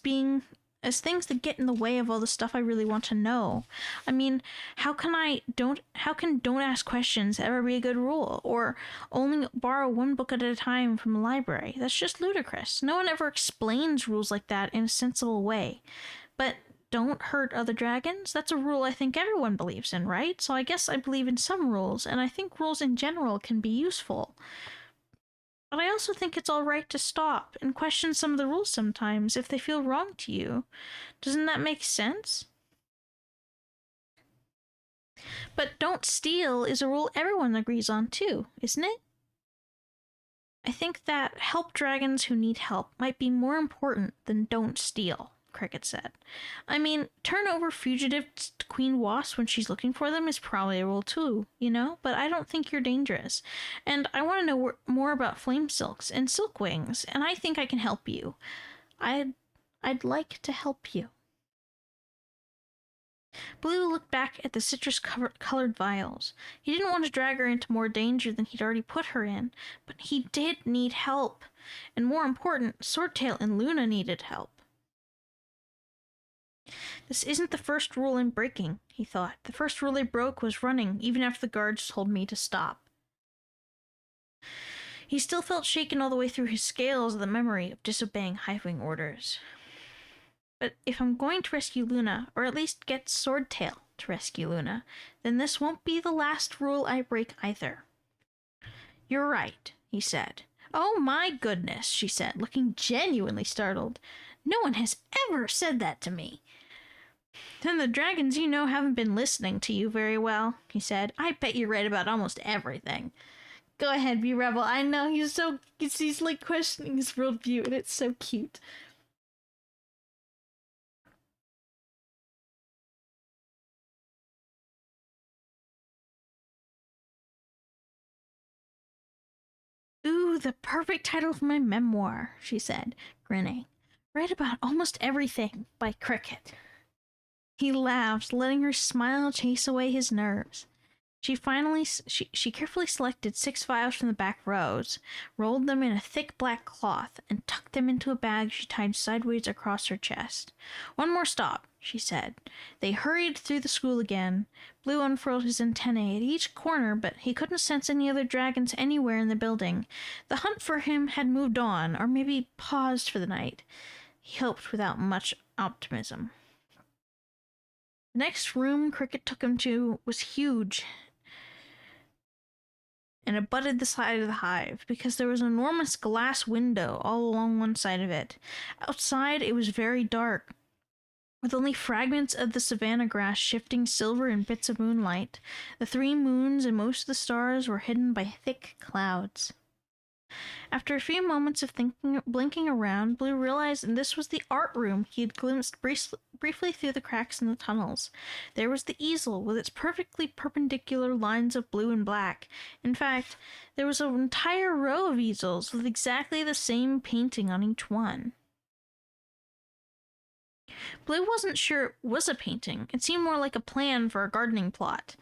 as things that get in the way of all the stuff I really want to know. I mean, how can don't ask questions ever be a good rule? Or only borrow one book at a time from the library? That's just ludicrous. No one ever explains rules like that in a sensible way. But don't hurt other dragons? That's a rule I think everyone believes in, right? So I guess I believe in some rules, and I think rules in general can be useful. But I also think it's all right to stop and question some of the rules sometimes if they feel wrong to you. Doesn't that make sense? But don't steal is a rule everyone agrees on too, isn't it? I think that help dragons who need help might be more important than don't steal, Cricket said. I mean, turn over fugitives to Queen Wasp when she's looking for them is probably a rule too, you know? But I don't think you're dangerous. And I want to know more about flame silks and silk wings, and I think I can help you. I'd like to help you. Blue looked back at the citrus-colored vials. He didn't want to drag her into more danger than he'd already put her in, but he did need help. And more important, Swordtail and Luna needed help. This isn't the first rule I'm breaking, he thought. The first rule I broke was running, even after the guards told me to stop. He still felt shaken all the way through his scales at the memory of disobeying Hive-Wing orders. But if I'm going to rescue Luna, or at least get Swordtail to rescue Luna, then this won't be the last rule I break either. You're right, he said. Oh my goodness, she said, looking genuinely startled. No one has ever said that to me. Then the dragons you know haven't been listening to you very well, he said. I bet you're right about almost everything. Go ahead, be rebel. I know he's like questioning his worldview, and it's so cute. Ooh, the perfect title for my memoir, she said, grinning. Write about almost everything by Cricket. He laughed, letting her smile chase away his nerves. She carefully selected 6 vials from the back rows, rolled them in a thick black cloth, and tucked them into a bag she tied sideways across her chest. One more stop, she said. They hurried through the school again. Blue unfurled his antennae at each corner, but he couldn't sense any other dragons anywhere in the building. The hunt for him had moved on, or maybe paused for the night. He hoped without much optimism. The next room Cricket took him to was huge, and abutted the side of the hive, because there was an enormous glass window all along one side of it. Outside, it was very dark, with only fragments of the savanna grass shifting silver in bits of moonlight. The 3 moons and most of the stars were hidden by thick clouds. After a few moments of blinking around, Blue realized this was the art room he had glimpsed briefly through the cracks in the tunnels. There was the easel, with its perfectly perpendicular lines of blue and black. In fact, there was an entire row of easels with exactly the same painting on each one. Blue wasn't sure it was a painting. It seemed more like a plan for a gardening plot.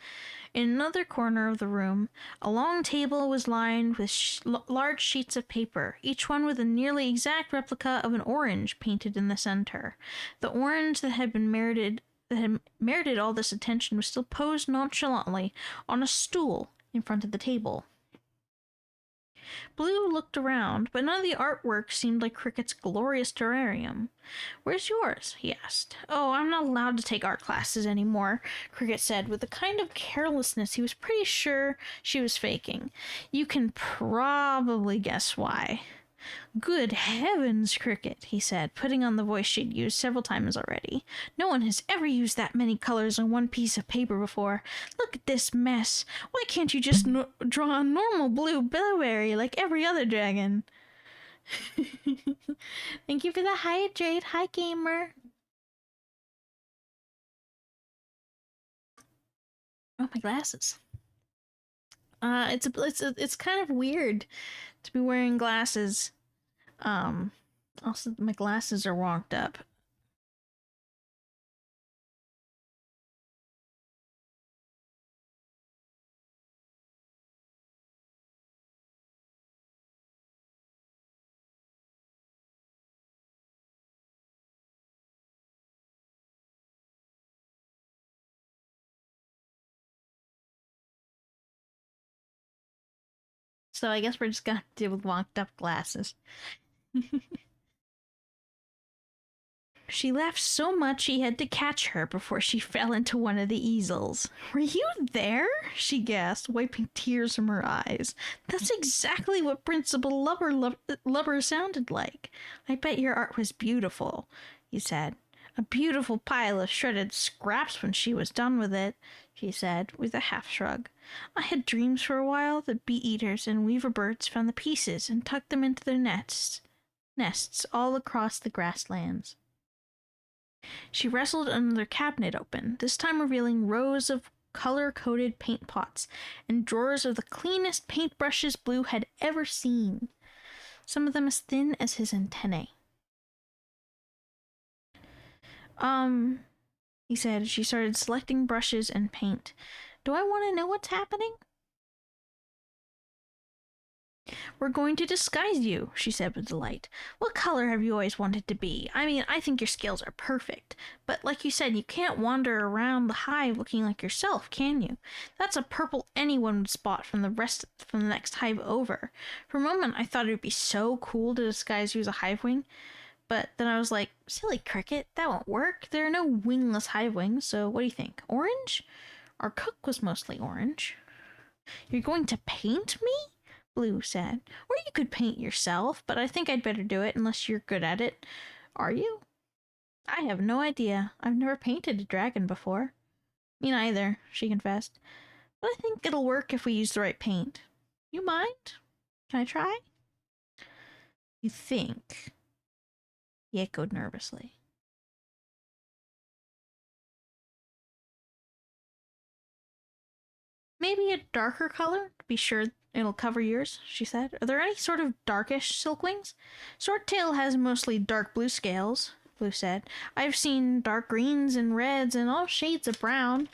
In another corner of the room, a long table was lined with large sheets of paper, each one with a nearly exact replica of an orange painted in the center. The orange that had merited all this attention was still posed nonchalantly on a stool in front of the table. Blue looked around, but none of the artwork seemed like Cricket's glorious terrarium. Where's yours? He asked. Oh, I'm not allowed to take art classes anymore, Cricket said, with a kind of carelessness he was pretty sure she was faking. You can probably guess why. Good heavens, Cricket, he said, putting on the voice she'd used several times already. No one has ever used that many colors on one piece of paper before. Look at this mess. Why can't you just draw a normal blue blueberry like every other dragon? Thank you for the hydrate. Hi, gamer. Oh, my glasses. It's kind of weird to be wearing glasses. Also my glasses are wonked up. So I guess we're just gonna deal with wonked up glasses. She laughed so much he had to catch her before she fell into one of the easels. Were you there? She gasped, wiping tears from her eyes. That's exactly what Principal Lubber sounded like. I bet your art was beautiful, he said. A beautiful pile of shredded scraps when she was done with it, she said, with a half shrug. I had dreams for a while that bee-eaters and weaver birds found the pieces and tucked them into their nests all across the grasslands. She wrestled another cabinet open, this time revealing rows of color-coded paint pots and drawers of the cleanest paintbrushes Blue had ever seen, some of them as thin as his antennae. He said as she started selecting brushes and paint. Do I want to know what's happening? We're going to disguise you, she said with delight. What color have you always wanted to be? I mean, I think your scales are perfect. But like you said, you can't wander around the hive looking like yourself, can you? That's a purple anyone would spot from the next hive over. For a moment, I thought it would be so cool to disguise you as a hive wing. But then I was like, silly cricket, that won't work. There are no wingless hive wings, so what do you think? Orange? Our cook was mostly orange. You're going to paint me? Blue said. Or you could paint yourself, but I think I'd better do it unless you're good at it. Are you? I have no idea. I've never painted a dragon before. Me neither, she confessed. But I think it'll work if we use the right paint. You mind? Can I try? You think? He echoed nervously. Maybe a darker color, to be sure it'll cover yours, she said. Are there any sort of darkish silkwings? Swordtail has mostly dark blue scales, Blue said. I've seen dark greens and reds and all shades of brown.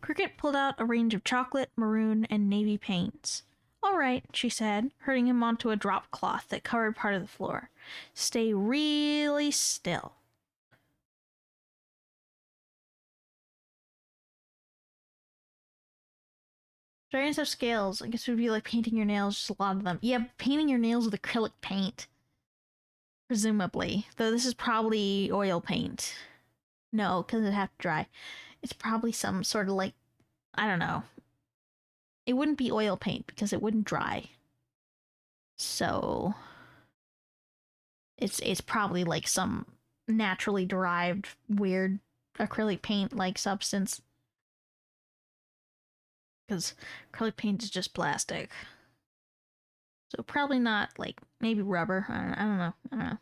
Cricket pulled out a range of chocolate, maroon, and navy paints. All right, she said, herding him onto a drop cloth that covered part of the floor. Stay really still. Dragons have scales. I guess it would be like painting your nails, just a lot of them. Yeah, painting your nails with acrylic paint. Presumably. Though this is probably oil paint. No, because it'd have to dry. It's probably some sort of like, I don't know. It wouldn't be oil paint because it wouldn't dry. So it's probably like some naturally derived weird acrylic paint like substance. Because acrylic paint is just plastic. So probably not like maybe rubber. I don't know.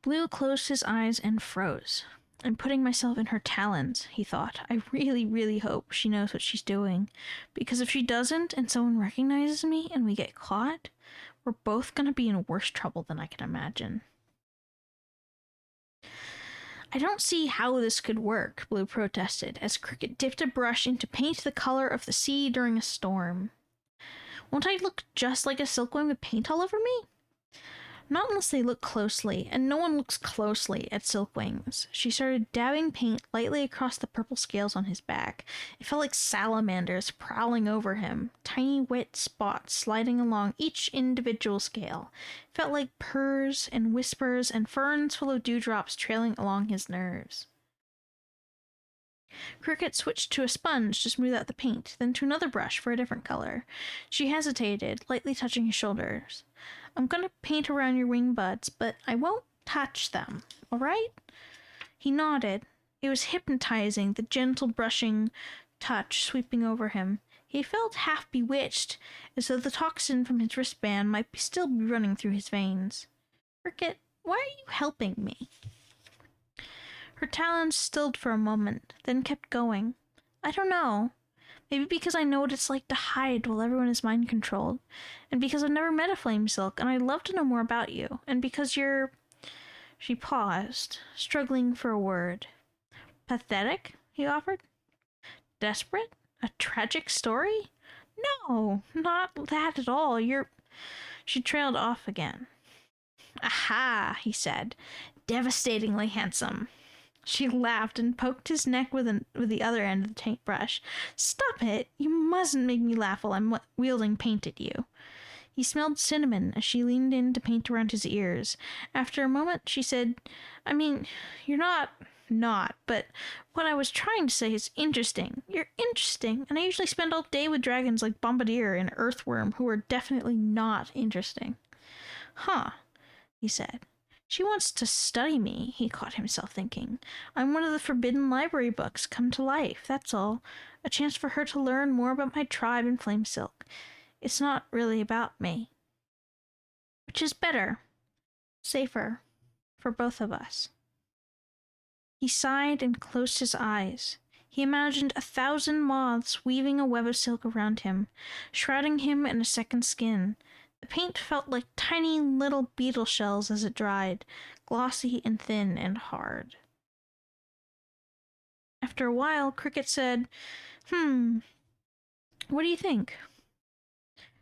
Blue closed his eyes and froze. I'm putting myself in her talons, he thought. I really, really hope she knows what she's doing. Because if she doesn't and someone recognizes me and we get caught, we're both going to be in worse trouble than I can imagine. I don't see how this could work, Blue protested, as Cricket dipped a brush into paint the color of the sea during a storm. Won't I look just like a silkworm with paint all over me? Not unless they look closely, and no one looks closely at Silkwings. She started dabbing paint lightly across the purple scales on his back. It felt like salamanders prowling over him, tiny wet spots sliding along each individual scale. It felt like purrs and whispers and ferns full of dewdrops trailing along his nerves. Cricket switched to a sponge to smooth out the paint, then to another brush for a different color. She hesitated, lightly touching his shoulders. I'm going to paint around your wing buds, but I won't touch them, all right? He nodded. It was hypnotizing, the gentle brushing touch sweeping over him. He felt half bewitched, as though the toxin from his wristband might still be running through his veins. Cricket, why are you helping me? Her talons stilled for a moment, then kept going. I don't know. Maybe because I know what it's like to hide while everyone is mind-controlled, and because I've never met a flame silk, and I'd love to know more about you, and because you're... She paused, struggling for a word. Pathetic? He offered. Desperate? A tragic story? No, not that at all. You're... She trailed off again. Aha, he said. Devastatingly handsome. She laughed and poked his neck with the other end of the paintbrush. Stop it! You mustn't make me laugh while I'm wielding paint at you. He smelled cinnamon as she leaned in to paint around his ears. After a moment, she said, I mean, you're not not, but what I was trying to say is interesting. You're interesting, and I usually spend all day with dragons like Bombardier and Earthworm, who are definitely not interesting. Huh, he said. She wants to study me, he caught himself thinking. I'm one of the forbidden library books come to life, that's all. A chance for her to learn more about my tribe in Flamesilk. It's not really about me. Which is better. Safer. For both of us. He sighed and closed his eyes. He imagined 1,000 moths weaving a web of silk around him, shrouding him in a second skin. The paint felt like tiny little beetle shells as it dried, glossy and thin and hard. After a while, Cricket said, what do you think?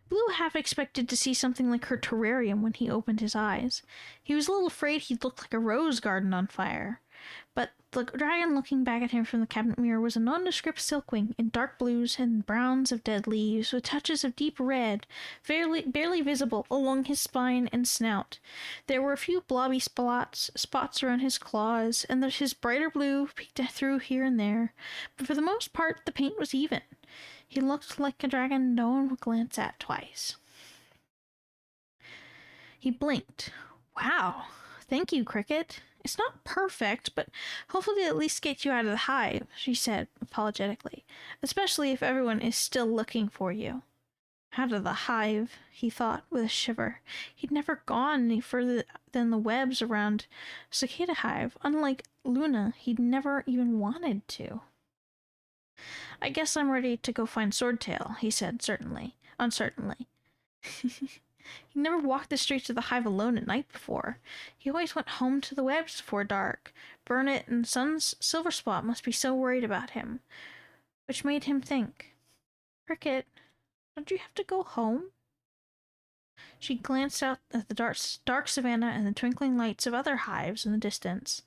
Blue half expected to see something like her terrarium when he opened his eyes. He was a little afraid he'd look like a rose garden on fire. But the dragon looking back at him from the cabinet mirror was a nondescript silkwing in dark blues and browns of dead leaves, with touches of deep red, barely visible along his spine and snout. There were a few blobby spots around his claws, and his brighter blue peeked through here and there, but for the most part the paint was even. He looked like a dragon no one would glance at twice. He blinked. Wow. Thank you, Cricket. It's not perfect, but hopefully at least get you out of the hive, she said apologetically, especially if everyone is still looking for you. Out of the hive, he thought with a shiver. He'd never gone any further than the webs around Cicada Hive. Unlike Luna, he'd never even wanted to. I guess I'm ready to go find Swordtail, he said uncertainly. He never walked the streets of the hive alone at night before. He always went home to the webs before dark. Burnet and Silverspot must be so worried about him. Which made him think, Cricket, don't you have to go home? She glanced out at the dark savannah and the twinkling lights of other hives in the distance.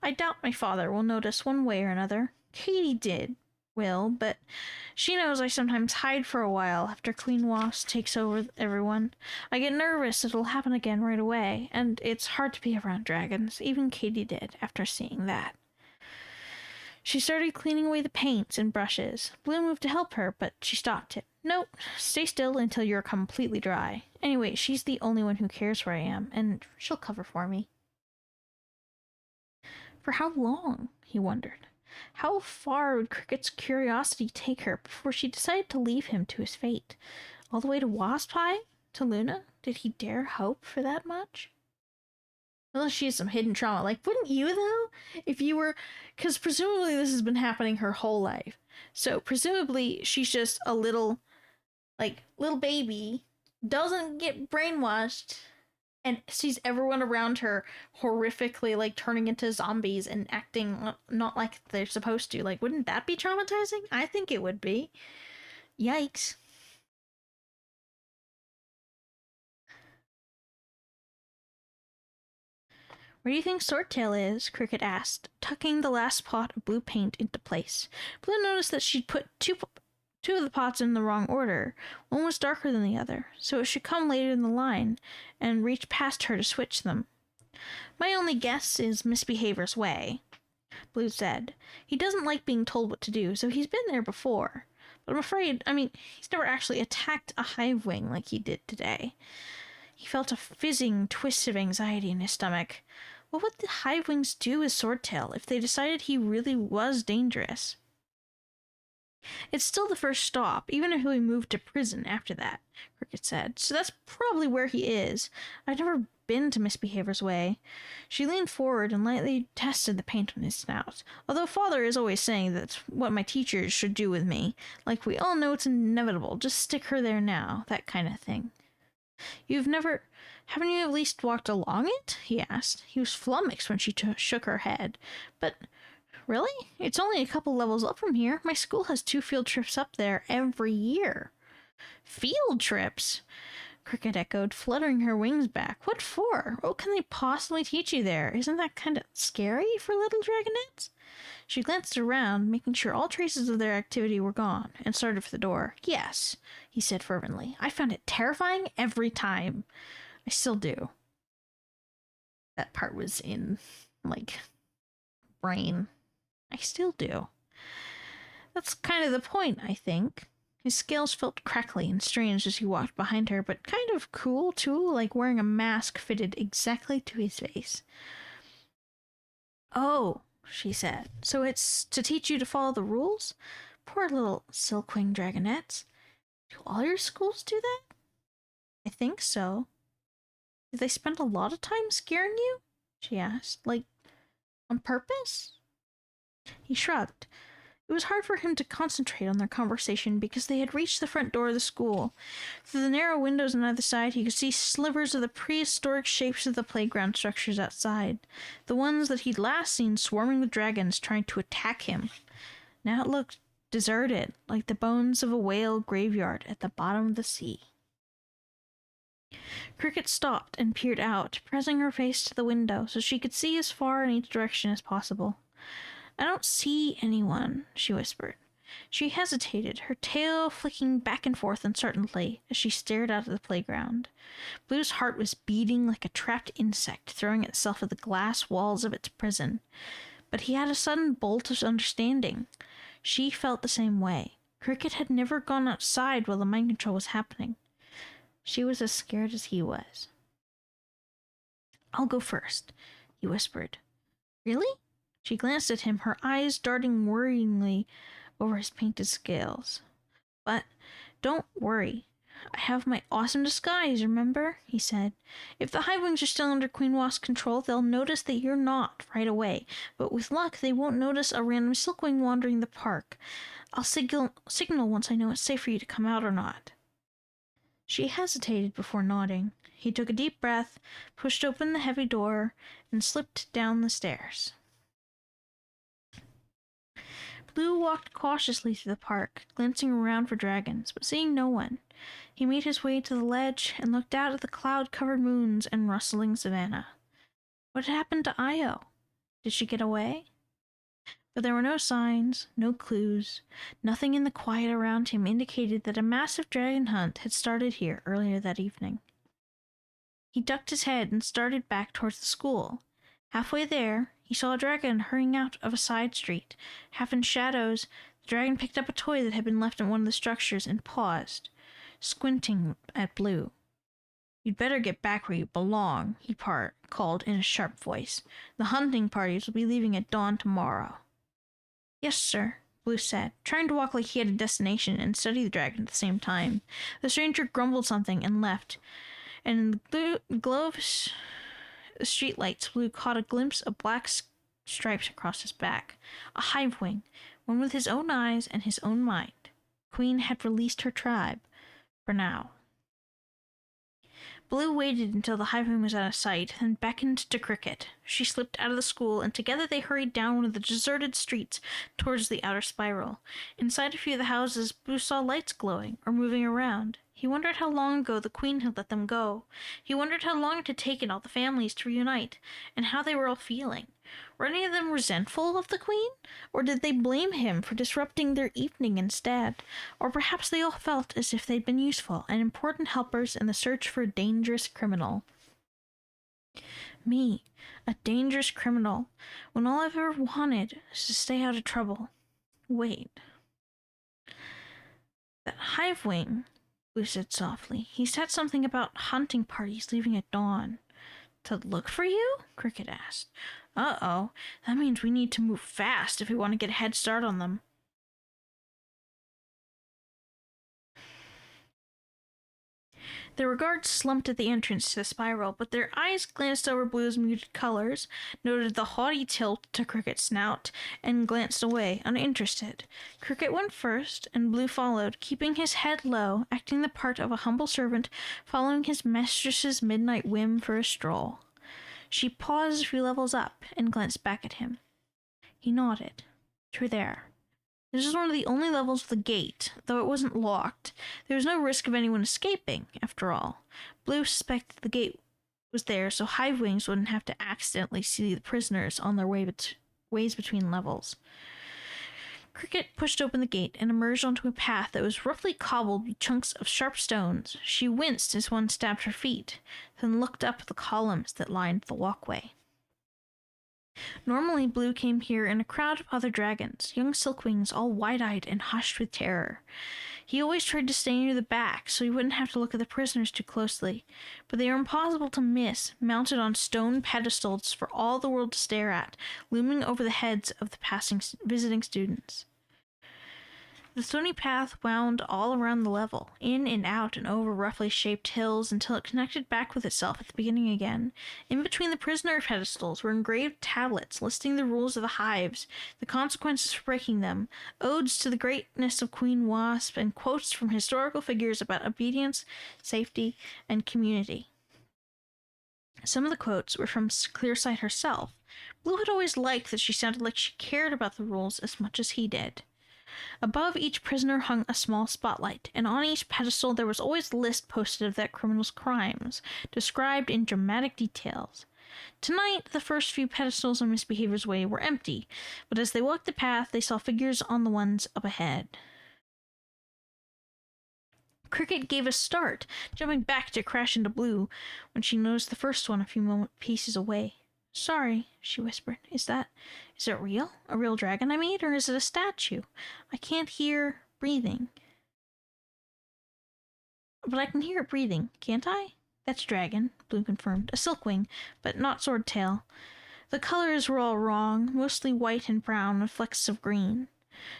I doubt my father will notice one way or another. Katie will, but she knows I sometimes hide for a while after Queen Wasp takes over everyone. I get nervous it'll happen again right away, and it's hard to be around dragons. Even Katie did, after seeing that. She started cleaning away the paints and brushes. Blue moved to help her, but she stopped him. Nope, stay still until you're completely dry. Anyway, she's the only one who cares where I am, and she'll cover for me. For how long? He wondered. How far would Cricket's curiosity take her before she decided to leave him to his fate? All the way to Wasp Hive? To Luna? Did he dare hope for that much? Unless she has some hidden trauma. Like, wouldn't you, though? If you were... Because presumably this has been happening her whole life. So, presumably, she's just a little baby, doesn't get brainwashed, and sees everyone around her horrifically, turning into zombies and acting not like they're supposed to. Wouldn't that be traumatizing? I think it would be. Yikes. Where do you think Swordtail is? Cricket asked, tucking the last pot of blue paint into place. Blue noticed that she'd put two of the pots in the wrong order. One was darker than the other, so it should come later in the line and reach past her to switch them. My only guess is Misbehavior's way, Blue said. He doesn't like being told what to do, so he's been there before. But I'm afraid, he's never actually attacked a hive wing like he did today. He felt a fizzing twist of anxiety in his stomach. What would the hive wings do with Swordtail if they decided he really was dangerous? It's still the first stop, even if we moved to prison after that, Cricket said. So that's probably where he is. I've never been to Misbehavior's way. She leaned forward and lightly tested the paint on his snout. Although Father is always saying that's what my teachers should do with me. Like we all know it's inevitable. Just stick her there now. That kind of thing. Haven't you at least walked along it? He asked. He was flummoxed when she shook her head. But... Really? It's only a couple levels up from here. My school has 2 field trips up there every year. Field trips? Cricket echoed, fluttering her wings back. What for? What can they possibly teach you there? Isn't that kind of scary for little dragonettes? She glanced around, making sure all traces of their activity were gone, and started for the door. Yes, he said fervently. I found it terrifying every time. I still do. That part was in, brain. I still do. That's kind of the point, I think. His scales felt crackly and strange as he walked behind her, but kind of cool, too, like wearing a mask fitted exactly to his face. "Oh," she said, "so it's to teach you to follow the rules? Poor little Silkwing Dragonettes. Do all your schools do that?" "I think so." "Do they spend a lot of time scaring you?" she asked. "Like, on purpose?" He shrugged. It was hard for him to concentrate on their conversation because they had reached the front door of the school. Through the narrow windows on either side, he could see slivers of the prehistoric shapes of the playground structures outside, the ones that he'd last seen swarming with dragons trying to attack him. Now it looked deserted, like the bones of a whale graveyard at the bottom of the sea. Cricket stopped and peered out, pressing her face to the window so she could see as far in each direction as possible. "I don't see anyone," she whispered. She hesitated, her tail flicking back and forth uncertainly as she stared out at the playground. Blue's heart was beating like a trapped insect throwing itself at the glass walls of its prison. But he had a sudden bolt of understanding. She felt the same way. Cricket had never gone outside while the mind control was happening. She was as scared as he was. "I'll go first," he whispered. "Really?" She glanced at him, her eyes darting worryingly over his painted scales. "But don't worry. I have my awesome disguise, remember?" he said. "If the Hivewings are still under Queen Wasp's control, they'll notice that you're not right away. But with luck, they won't notice a random Silkwing wandering the park. I'll signal once I know it's safe for you to come out or not." She hesitated before nodding. He took a deep breath, pushed open the heavy door, and slipped down the stairs. Blue walked cautiously through the park, glancing around for dragons, but seeing no one. He made his way to the ledge and looked out at the cloud-covered moons and rustling savanna. What had happened to Io? Did she get away? But there were no signs, no clues. Nothing in the quiet around him indicated that a massive dragon hunt had started here earlier that evening. He ducked his head and started back towards the school. Halfway there, he saw a dragon hurrying out of a side street. Half in shadows, the dragon picked up a toy that had been left in one of the structures and paused, squinting at Blue. "You'd better get back where you belong," he called in a sharp voice. "The hunting parties will be leaving at dawn tomorrow." "Yes, sir," Blue said, trying to walk like he had a destination and study the dragon at the same time. The stranger grumbled something and left, and in the glow of streetlights, Blue caught a glimpse of black stripes across his back. A Hivewing, one with his own eyes and his own mind. Queen had released her tribe, for now. Blue waited until the Hivewing was out of sight, then beckoned to Cricket. She slipped out of the school, and together they hurried down one of the deserted streets towards the outer spiral. Inside a few of the houses, Blue saw lights glowing or moving around. He wondered how long ago the Queen had let them go. He wondered how long it had taken all the families to reunite, and how they were all feeling. Were any of them resentful of the Queen? Or did they blame him for disrupting their evening instead? Or perhaps they all felt as if they'd been useful and important helpers in the search for a dangerous criminal. Me, a dangerous criminal, when all I've ever wanted is to stay out of trouble. Wait. That Hivewing, Blue said softly. He said something about hunting parties leaving at dawn. To look for you? Cricket asked. Uh-oh, that means we need to move fast if we want to get a head start on them. There were guards slumped at the entrance to the spiral, but their eyes glanced over Blue's muted colors, noted the haughty tilt to Cricket's snout, and glanced away, uninterested. Cricket went first, and Blue followed, keeping his head low, acting the part of a humble servant, following his mistress's midnight whim for a stroll. She paused a few levels up and glanced back at him. He nodded. Through there. This was one of the only levels with a gate, though it wasn't locked. There was no risk of anyone escaping, after all. Blue suspected the gate was there so Hivewings wouldn't have to accidentally see the prisoners on their ways between levels. Cricket pushed open the gate and emerged onto a path that was roughly cobbled with chunks of sharp stones. She winced as one stabbed her feet, then looked up at the columns that lined the walkway. Normally, Blue came here in a crowd of other dragons, young Silkwings all wide-eyed and hushed with terror. He always tried to stay near the back so he wouldn't have to look at the prisoners too closely, but they were impossible to miss, mounted on stone pedestals for all the world to stare at, looming over the heads of the passing visiting students. The stony path wound all around the level, in and out and over roughly shaped hills until it connected back with itself at the beginning again. In between the prisoner pedestals were engraved tablets listing the rules of the hives, the consequences for breaking them, odes to the greatness of Queen Wasp, and quotes from historical figures about obedience, safety, and community. Some of the quotes were from Clearsight herself. Blue had always liked that she sounded like she cared about the rules as much as he did. Above each prisoner hung a small spotlight, and on each pedestal there was always a list posted of that criminal's crimes, described in dramatic details. Tonight, the first few pedestals on Misbehavior's Way were empty, but as they walked the path, they saw figures on the ones up ahead. Cricket gave a start, jumping back to crash into Blue when she noticed the first one a few paces away. "Sorry," she whispered. Is it real? A real dragon I made, or is it a statue? I can't hear breathing." "But I can hear it breathing, can't I?" "That's dragon," Blue confirmed. "A Silkwing, but not Swordtail. The colors were all wrong, mostly white and brown with flecks of green."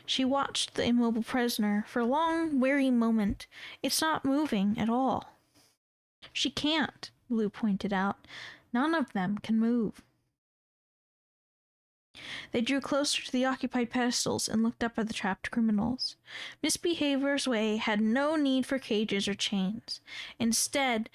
She watched the immobile prisoner for a long, weary moment. "It's not moving at all." "She can't," Blue pointed out. "None of them can move." They drew closer to the occupied pedestals and looked up at the trapped criminals. Misbehavior's Way had no need for cages or chains. Instead,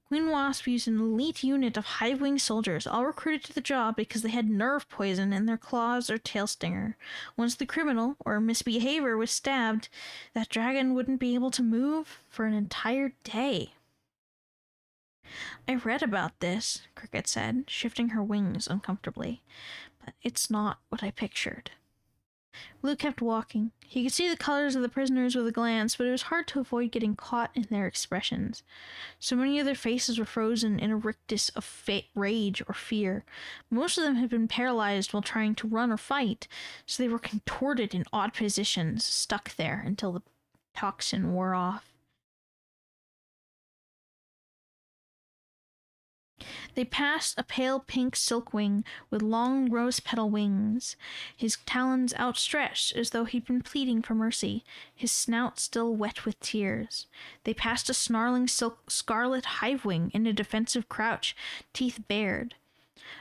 Queen Wasp used an elite unit of hive-wing soldiers, all recruited to the job because they had nerve poison in their claws or tail stinger. Once the criminal, or misbehavior, was stabbed, that dragon wouldn't be able to move for an entire day. "I read about this," Cricket said, shifting her wings uncomfortably, "but it's not what I pictured." Blue kept walking. He could see the colors of the prisoners with a glance, but it was hard to avoid getting caught in their expressions. So many of their faces were frozen in a rictus of rage or fear. Most of them had been paralyzed while trying to run or fight, so they were contorted in odd positions, stuck there until the toxin wore off. They passed a pale pink Silkwing with long rose-petal wings, his talons outstretched as though he'd been pleading for mercy, his snout still wet with tears. They passed a snarling scarlet Hivewing in a defensive crouch, teeth bared.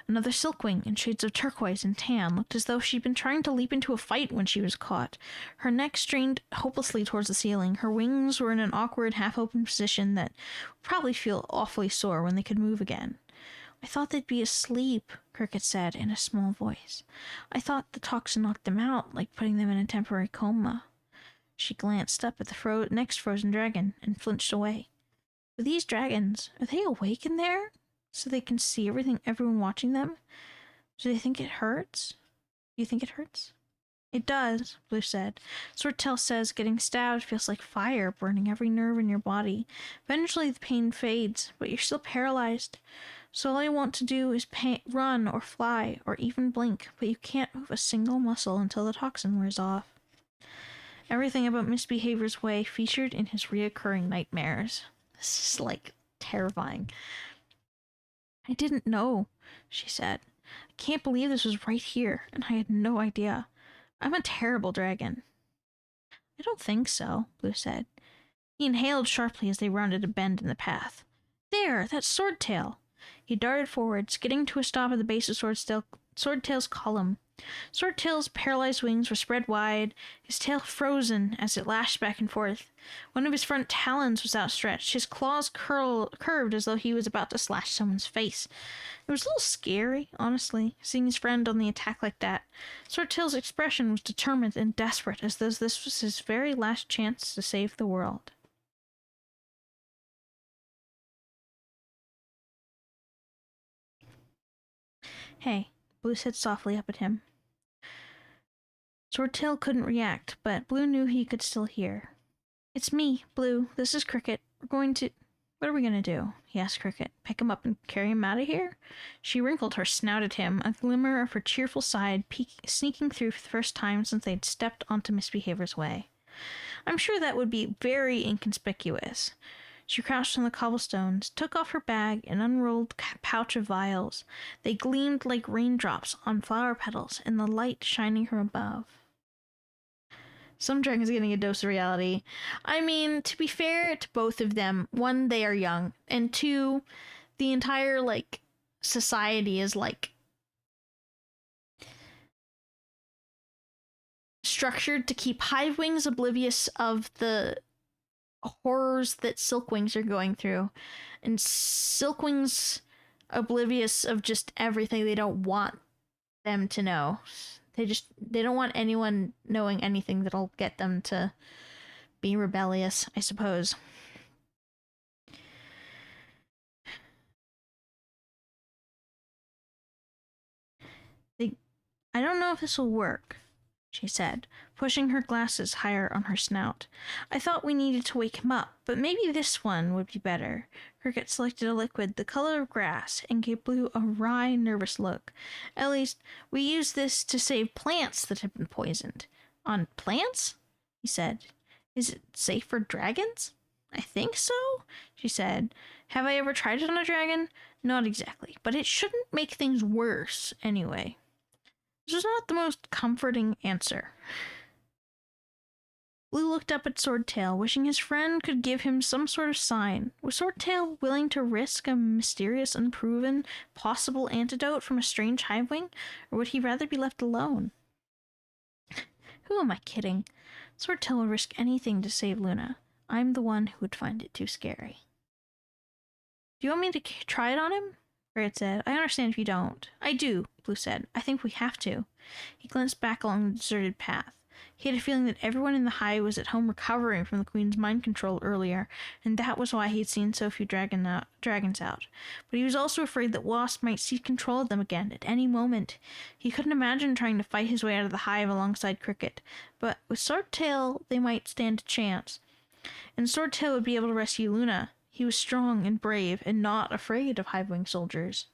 Another Silkwing, in shades of turquoise and tan, looked as though she'd been trying to leap into a fight when she was caught. Her neck strained hopelessly towards the ceiling. Her wings were in an awkward, half-open position that would probably feel awfully sore when they could move again. "I thought they'd be asleep," Cricket said in a small voice. "I thought the toxin knocked them out, like putting them in a temporary coma." She glanced up at the next frozen dragon and flinched away. "But these dragons, are they awake in there? So they can see everyone watching them? Do they think it hurts? Do you think it hurts?" "It does," Blue said. "Swordtail says getting stabbed feels like fire burning every nerve in your body. Eventually the pain fades, but you're still paralyzed. So all you want to do is run or fly or even blink, but you can't move a single muscle until the toxin wears off." Everything about Misbehavior's Way featured in his reoccurring nightmares. This is, terrifying. "I didn't know," she said. "I can't believe this was right here, and I had no idea. I'm a terrible dragon." "I don't think so," Blue said. He inhaled sharply as they rounded a bend in the path. "There! That's Swordtail!" He darted forward, skidding to a stop at the base of Swordtail's column. Swordtail's paralyzed wings were spread wide, his tail frozen as it lashed back and forth. One of his front talons was outstretched, his claws curved as though he was about to slash someone's face. It was a little scary, honestly, seeing his friend on the attack like that. Swordtail's expression was determined and desperate, as though this was his very last chance to save the world. "Hey," Blue said softly up at him. Swordtail couldn't react, but Blue knew he could still hear. "It's me, Blue. This is Cricket. What are we gonna do? He asked Cricket. Pick him up and carry him out of here? She wrinkled her snout at him, a glimmer of her cheerful side sneaking through for the first time since they'd stepped onto Misbehavior's way. I'm sure that would be very inconspicuous. She crouched on the cobblestones, took off her bag, and unrolled a pouch of vials. They gleamed like raindrops on flower petals in the light shining from above. Some dragons getting a dose of reality. I mean, to be fair to both of them, one, they are young, and two, the entire, society is, structured to keep Hivewings oblivious of the horrors that Silkwings are going through, and Silkwings oblivious of just everything they don't want them to know. They don't want anyone knowing anything that'll get them to be rebellious, I suppose. I don't know if this will work, she said, pushing her glasses higher on her snout. I thought we needed to wake him up, but maybe this one would be better. Cricket selected a liquid the color of grass and gave Blue a wry, nervous look. At least, we use this to save plants that have been poisoned. On plants? He said. Is it safe for dragons? I think so, she said. Have I ever tried it on a dragon? Not exactly, but it shouldn't make things worse, anyway. This was not the most comforting answer. Blue looked up at Swordtail, wishing his friend could give him some sort of sign. Was Swordtail willing to risk a mysterious, unproven, possible antidote from a strange Hivewing, or would he rather be left alone? Who am I kidding? Swordtail would risk anything to save Luna. I'm the one who would find it too scary. Do you want me to try it on him? Cricket said. I understand if you don't. I do, Blue said. I think we have to. He glanced back along the deserted path. He had a feeling that everyone in the hive was at home recovering from the Queen's mind control earlier, and that was why he had seen so few dragons out. But he was also afraid that Wasp might seize control of them again at any moment. He couldn't imagine trying to fight his way out of the hive alongside Cricket, but with Swordtail they might stand a chance. And Swordtail would be able to rescue Luna. He was strong and brave and not afraid of Hivewing soldiers.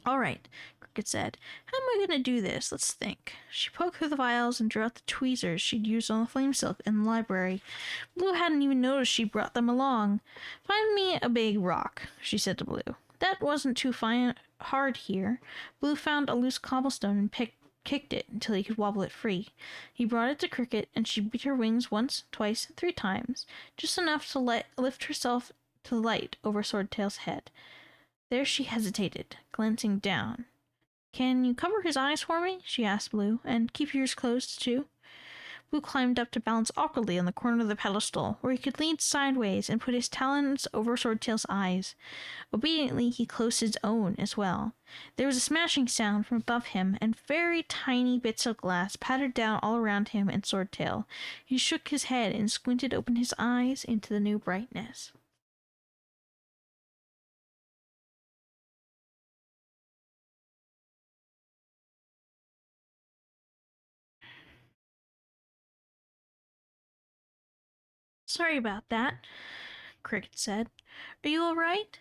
All right, Cricket said. How am I going to do this? Let's think. She poked through the vials and drew out the tweezers she'd used on the flame silk in the library. Blue hadn't even noticed she brought them along. Find me a big rock, she said to Blue. That wasn't too hard here. Blue found a loose cobblestone and kicked it until he could wobble it free. He brought it to Cricket, and she beat her wings once, twice, 3 times, just enough to lift herself to light over Swordtail's head. There she hesitated, glancing down. Can you cover his eyes for me? She asked Blue, and keep yours closed, too. Blue climbed up to balance awkwardly on the corner of the pedestal, where he could lean sideways and put his talons over Swordtail's eyes. Obediently, he closed his own as well. There was a smashing sound from above him, and very tiny bits of glass pattered down all around him and Swordtail. He shook his head and squinted open his eyes into the new brightness. Sorry about that, Cricket said. Are you all right?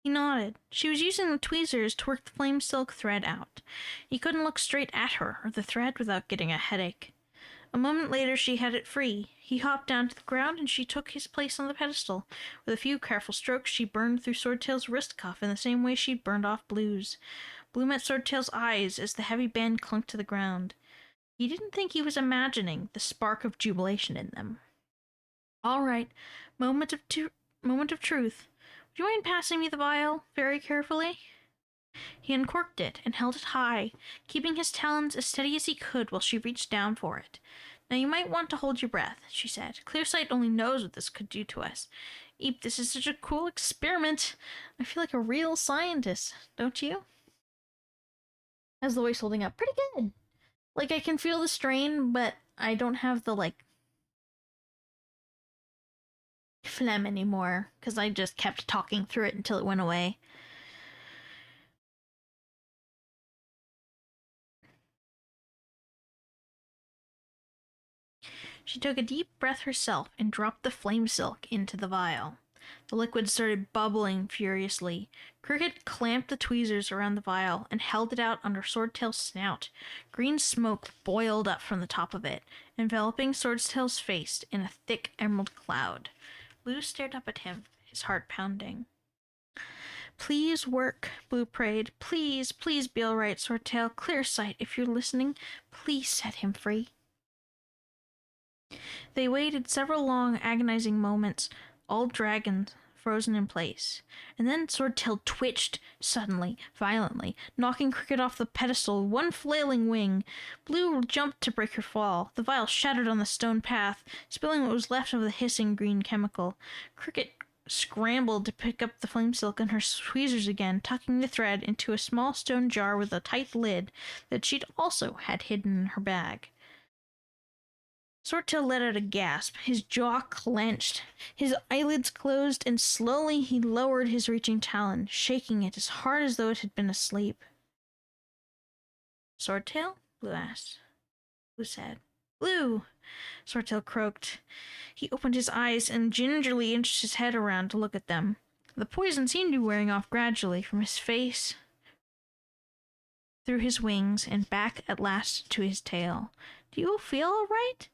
He nodded. She was using the tweezers to work the flame silk thread out. He couldn't look straight at her or the thread without getting a headache. A moment later she had it free. He hopped down to the ground and she took his place on the pedestal. With a few careful strokes she burned through Swordtail's wrist cuff in the same way she'd burned off Blue's. Blue met Swordtail's eyes as the heavy band clunked to the ground. He didn't think he was imagining the spark of jubilation in them. All right, moment of truth. Would you mind passing me the vial, very carefully? He uncorked it and held it high, keeping his talons as steady as he could while she reached down for it. Now you might want to hold your breath, she said. Clearsight only knows what this could do to us. Eep, this is such a cool experiment. I feel like a real scientist, don't you? How's the voice holding up? Pretty good. Like, I can feel the strain, but I don't have the, phlegm anymore, because I just kept talking through it until it went away. She took a deep breath herself and dropped the flame silk into the vial. The liquid started bubbling furiously. Cricket clamped the tweezers around the vial and held it out under Swordtail's snout. Green smoke boiled up from the top of it, enveloping Swordtail's face in a thick emerald cloud. Blue stared up at him, his heart pounding. Please work, Blue prayed. Please, please be all right, Swordtail. Clear sight, if you're listening. Please set him free. They waited several long, agonizing moments, all dragons frozen in place. And then Swordtail twitched suddenly, violently, knocking Cricket off the pedestal with one flailing wing. Blue jumped to break her fall. The vial shattered on the stone path, spilling what was left of the hissing green chemical. Cricket scrambled to pick up the flame silk and her tweezers again, tucking the thread into a small stone jar with a tight lid that she'd also had hidden in her bag. Swordtail let out a gasp. His jaw clenched. His eyelids closed, and slowly he lowered his reaching talon, shaking it as hard as though it had been asleep. Swordtail? Blue asked. Blue said. Blue! Swordtail croaked. He opened his eyes and gingerly inched his head around to look at them. The poison seemed to be wearing off gradually from his face, through his wings, and back at last to his tail. Do you feel all right?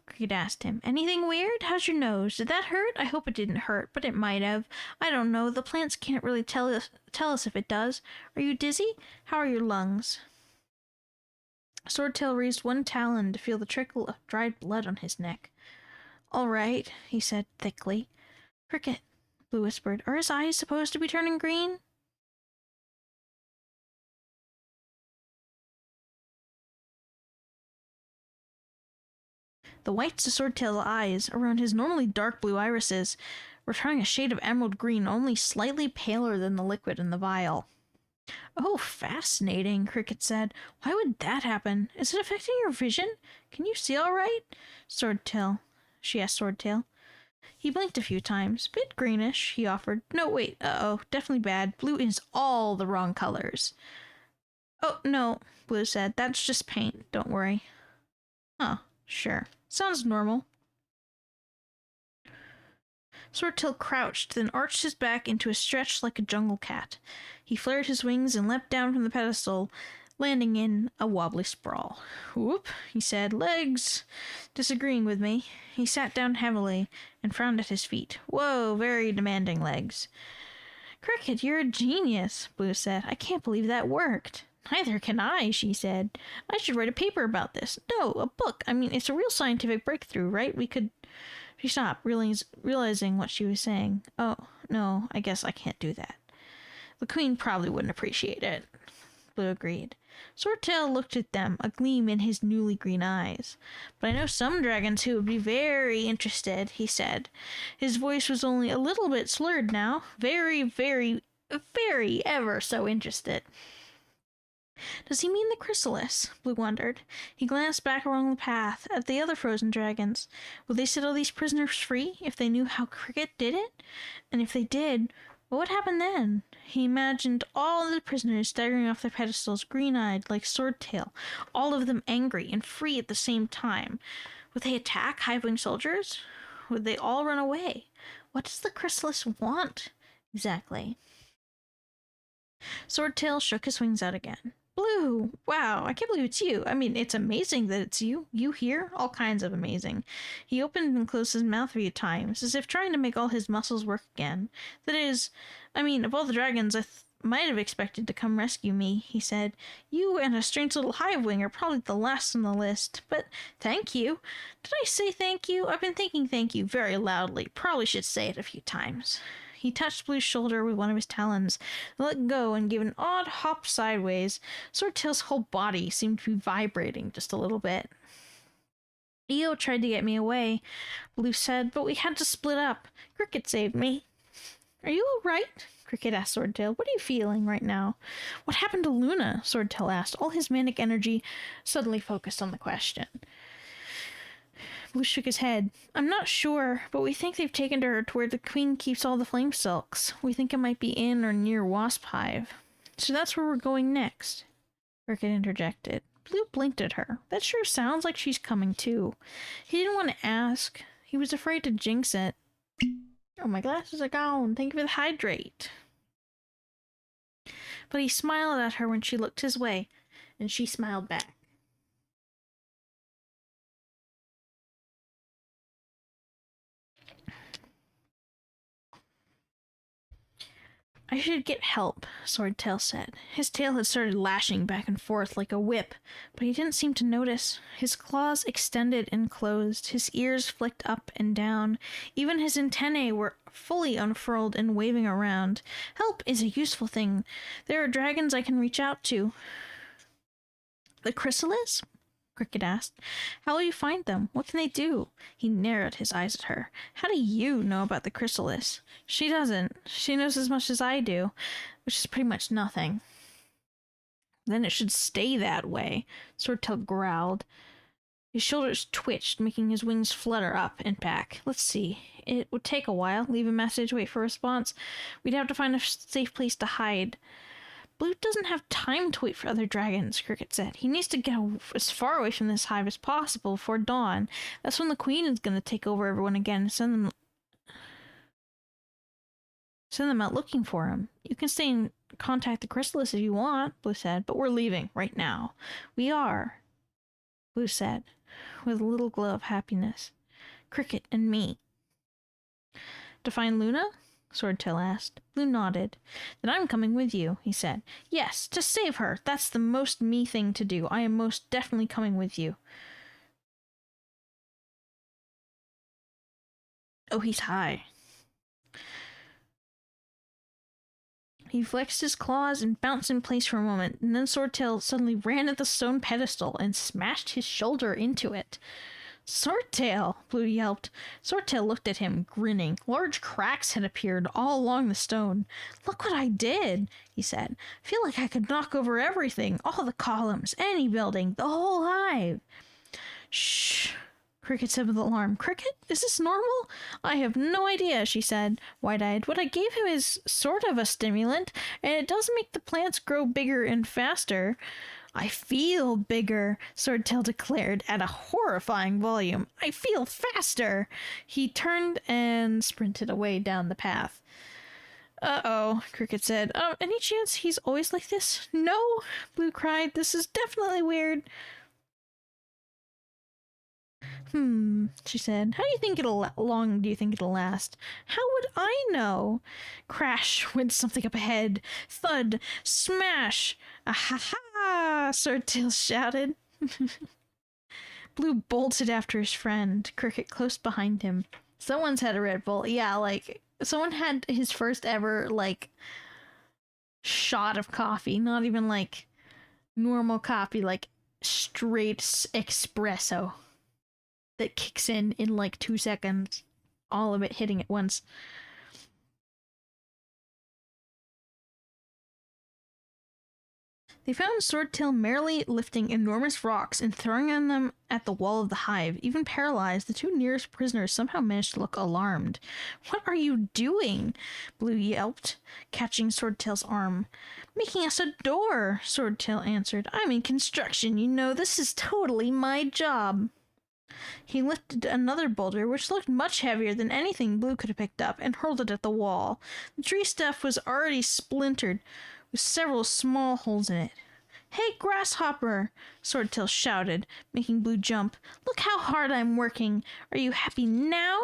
Cricket asked him. Anything weird? How's your nose? Did that hurt? I hope it didn't hurt, but it might have. I don't know. The plants can't really tell us if it does. Are you dizzy? How are your lungs? Swordtail raised one talon to feel the trickle of dried blood on his neck. All right, he said thickly. Cricket, Blue whispered. Are his eyes supposed to be turning green? The whites of Swordtail's eyes, around his normally dark blue irises, were turning a shade of emerald green, only slightly paler than the liquid in the vial. Oh, fascinating, Cricket said. Why would that happen? Is it affecting your vision? Can you see all right? Swordtail, she asked Swordtail. He blinked a few times. Bit greenish, he offered. No, wait, uh-oh, definitely bad. Blue is all the wrong colors. Oh, no, Blue said. That's just paint, don't worry. Huh, sure. Sounds normal. Swordtail crouched, then arched his back into a stretch like a jungle cat. He flared his wings and leapt down from the pedestal, landing in a wobbly sprawl. Whoop, he said. Legs! Disagreeing with me. He sat down heavily and frowned at his feet. Whoa, very demanding legs. Cricket, you're a genius, Blue said. I can't believe that worked. Neither can I, she said. I should write a paper about this. No, a book. I mean, it's a real scientific breakthrough, right? We could... She stopped, realizing what she was saying. Oh, no, I guess I can't do that. The Queen probably wouldn't appreciate it, Blue agreed. Swordtail looked at them, a gleam in his newly green eyes. But I know some dragons who would be very interested, he said. His voice was only a little bit slurred now. Very, very, very ever so interested. Does he mean the chrysalis? Blue wondered. He glanced back along the path at the other frozen dragons. Would they set all these prisoners free if they knew how Cricket did it? And if they did, what would happen then? He imagined all the prisoners staggering off their pedestals, green-eyed like Swordtail, all of them angry and free at the same time. Would they attack Hive-Wing soldiers? Would they all run away? What does the chrysalis want exactly? Swordtail shook his wings out again. Blue! Wow, I can't believe it's you. I mean, it's amazing that it's you. You here? All kinds of amazing. He opened and closed his mouth a few times, as if trying to make all his muscles work again. That is, I mean, of all the dragons I might have expected to come rescue me, he said. You and a strange little Hive-Wing are probably the last on the list, but thank you. Did I say thank you? I've been thinking thank you very loudly. Probably should say it a few times. He touched Blue's shoulder with one of his talons, let go, and gave an odd hop sideways. Swordtail's whole body seemed to be vibrating just a little bit. Io tried to get me away, Blue said, but we had to split up. Cricket saved me. Are you all right? Cricket asked Swordtail. What are you feeling right now? What happened to Luna? Swordtail asked, all his manic energy suddenly focused on the question. Blue shook his head. I'm not sure, but we think they've taken her to where the Queen keeps all the flame silks. We think it might be in or near Wasp Hive. So that's where we're going next. Cricket interjected. Blue blinked at her. That sure sounds like she's coming too. He didn't want to ask. He was afraid to jinx it. Oh, my glasses are gone. Thank you for the hydrate. But he smiled at her when she looked his way, and she smiled back. I should get help, Swordtail said. His tail had started lashing back and forth like a whip, but he didn't seem to notice. His claws extended and closed, his ears flicked up and down. Even his antennae were fully unfurled and waving around. Help is a useful thing. There are dragons I can reach out to. The chrysalis? Cricket asked. How will you find them? What can they do? He narrowed his eyes at her. How do you know about the chrysalis? She doesn't. She knows as much as I do, which is pretty much nothing. Then it should stay that way, Swordtail growled. His shoulders twitched, making his wings flutter up and back. Let's see. It would take a while. Leave a message, wait for a response. We'd have to find a safe place to hide. Blue doesn't have time to wait for other dragons, Cricket said. He needs to get as far away from this hive as possible before dawn. That's when the queen is going to take over everyone again and send them out looking for him. You can stay and contact the chrysalis if you want, Blue said, but we're leaving right now. We are, Blue said, with a little glow of happiness. Cricket and me. To find Luna? Swordtail asked. Blue nodded. Then I'm coming with you, he said. Yes, to save her. That's the most me thing to do. I am most definitely coming with you. Oh, he's high. He flexed his claws and bounced in place for a moment, and then Swordtail suddenly ran at the stone pedestal and smashed his shoulder into it. Swordtail! Blue yelped. Swordtail looked at him, grinning. Large cracks had appeared all along the stone. Look what I did, he said. I feel like I could knock over everything, all the columns, any building, the whole hive. Shh, Cricket said with alarm. Cricket, is this normal? I have no idea, she said, wide-eyed. What I gave him is sort of a stimulant, and it does make the plants grow bigger and faster. I feel bigger, Swordtail declared at a horrifying volume. I feel faster. He turned and sprinted away down the path. Uh-oh, Cricket said. Any chance he's always like this? No, Blue cried. This is definitely weird. She said. How long do you think it'll last? How would I know? Crash went something up ahead. Thud. Smash. Ah-ha-ha, Swordtail shouted. Blue bolted after his friend, Cricket close behind him. Someone's had a Red Bull. Yeah, like, someone had his first ever, like, shot of coffee. Not even, like, normal coffee, like, straight espresso. That kicks in like 2 seconds. All of it hitting at once. They found Swordtail merrily lifting enormous rocks and throwing them at the wall of the hive. Even paralyzed, the two nearest prisoners somehow managed to look alarmed. What are you doing? Blue yelped, catching Swordtail's arm. Making us a door, Swordtail answered. I'm in construction, you know. This is totally my job. He lifted another boulder, which looked much heavier than anything Blue could have picked up, and hurled it at the wall. The tree stuff was already splintered, with several small holes in it. Hey, Grasshopper! Swordtail shouted, making Blue jump. Look how hard I'm working. Are you happy now?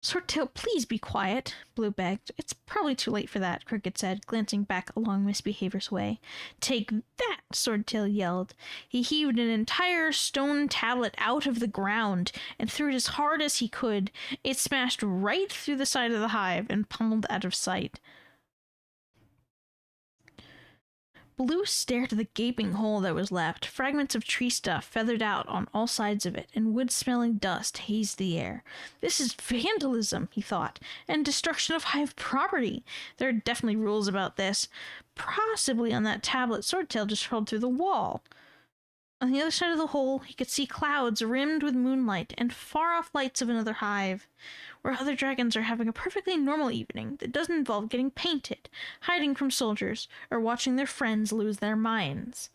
Swordtail, please be quiet, Blue begged. It's probably too late for that, Cricket said, glancing back along Miss Behavior's way. Take that, Swordtail yelled. He heaved an entire stone tablet out of the ground and threw it as hard as he could. It smashed right through the side of the hive and pummeled out of sight. Blue stared at the gaping hole that was left. Fragments of tree stuff feathered out on all sides of it, and wood-smelling dust hazed the air. This is vandalism, he thought, and destruction of hive property. There are definitely rules about this. Possibly on that tablet Swordtail just hurled through the wall. On the other side of the hole, he could see clouds rimmed with moonlight and far-off lights of another hive, where other dragons are having a perfectly normal evening that doesn't involve getting painted, hiding from soldiers, or watching their friends lose their minds.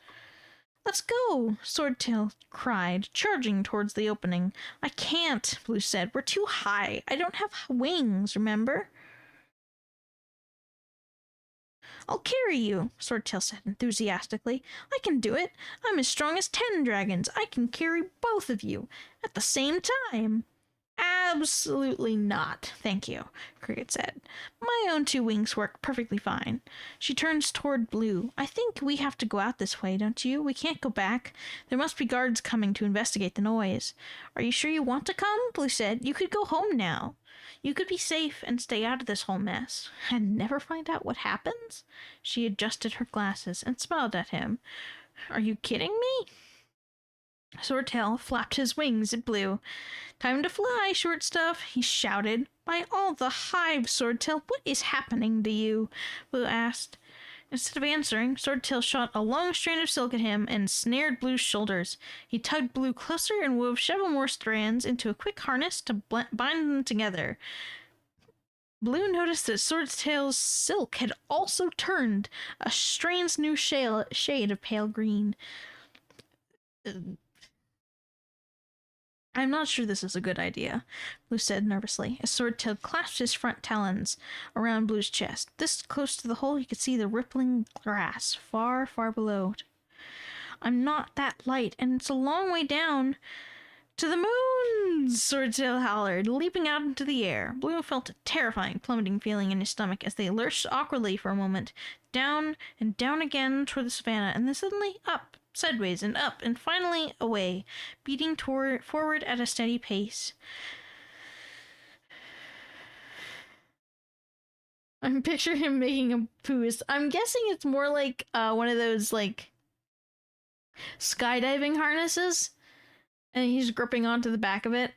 Let's go, Swordtail cried, charging towards the opening. I can't, Blue said. We're too high. I don't have wings, remember? I'll carry you, Swordtail said enthusiastically. I can do it. I'm as strong as 10 dragons. I can carry both of you at the same time. Absolutely not, thank you, Cricket said. My own 2 wings work perfectly fine. She turns toward Blue. I think we have to go out this way, don't you? We can't go back. There must be guards coming to investigate the noise. Are you sure you want to come? Blue said. You could go home now. You could be safe and stay out of this whole mess. And never find out what happens? She adjusted her glasses and smiled at him. Are you kidding me? Swordtail flapped his wings at Blue. Time to fly, short stuff, he shouted. By all the hive, Swordtail, what is happening to you? Blue asked. Instead of answering, Swordtail shot a long strand of silk at him and snared Blue's shoulders. He tugged Blue closer and wove several more strands into a quick harness to bind them together. Blue noticed that Swordtail's silk had also turned a strange new shade of pale green. I'm not sure this is a good idea, Blue said nervously, as Swordtail clasped his front talons around Blue's chest. This close to the hole, he could see the rippling grass far, far below. I'm not that light, and it's a long way down. To the moon! Swordtail hollered, leaping out into the air. Blue felt a terrifying plummeting feeling in his stomach as they lurched awkwardly for a moment, down and down again toward the savannah, and then suddenly up, sideways and up, and finally away, beating forward at a steady pace. I'm picturing him making a poos. I'm guessing it's more like one of those like skydiving harnesses, and he's gripping onto the back of it.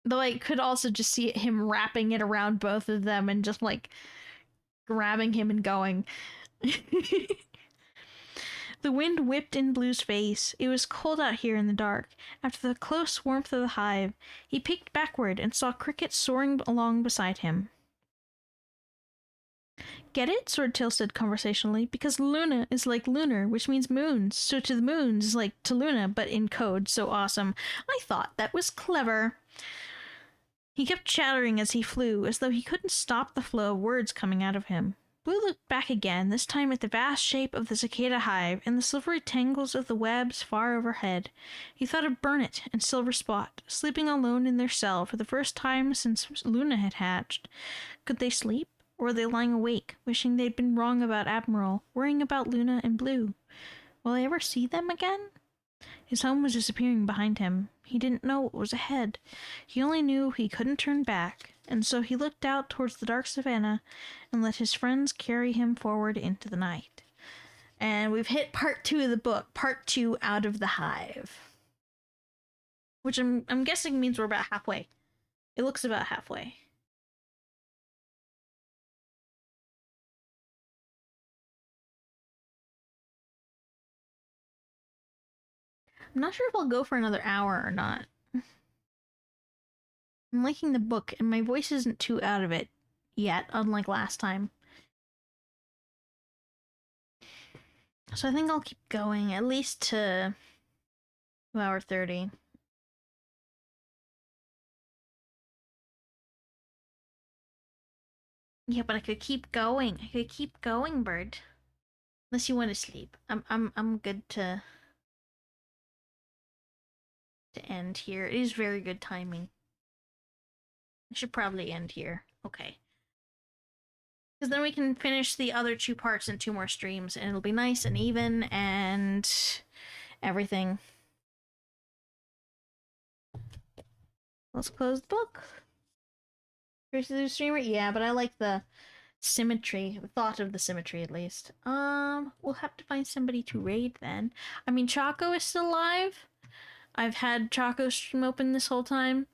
Though I could also just see him wrapping it around both of them and just like grabbing him and going. The wind whipped in Blue's face. It was cold out here in the dark. After the close warmth of the hive, he peeked backward and saw Cricket soaring along beside him. Get it? Swordtail said conversationally. Because Luna is like lunar, which means moons. So to the moons is like to Luna, but in code. So awesome. I thought that was clever. He kept chattering as he flew, as though he couldn't stop the flow of words coming out of him. Blue looked back again, this time at the vast shape of the cicada hive and the silvery tangles of the webs far overhead. He thought of Burnet and Silver Spot, sleeping alone in their cell for the first time since Luna had hatched. Could they sleep? Or were they lying awake, wishing they'd been wrong about Admiral, worrying about Luna and Blue? Will I ever see them again? His home was disappearing behind him. He didn't know what was ahead. He only knew he couldn't turn back, and so he looked out towards the dark savannah and let his friends carry him forward into the night. And we've hit part 2 of the book, part 2 Out of the Hive. Which I'm guessing means we're about halfway. It looks about halfway. I'm not sure if I'll go for another hour or not. I'm liking the book, and my voice isn't too out of it yet, unlike last time. So I think I'll keep going, at least to 2 hour 30. Yeah, but I could keep going. I could keep going, Bird. Unless you want to sleep. I'm good to end here. It is very good timing. I should probably end here. Okay. Because then we can finish the other 2 parts in 2 more streams, and it'll be nice and even and everything. Let's close the book. Here's the streamer? Yeah, but I like the symmetry. The thought of the symmetry, at least. We'll have to find somebody to raid then. I mean, Choco is still alive. I've had Choco stream open this whole time.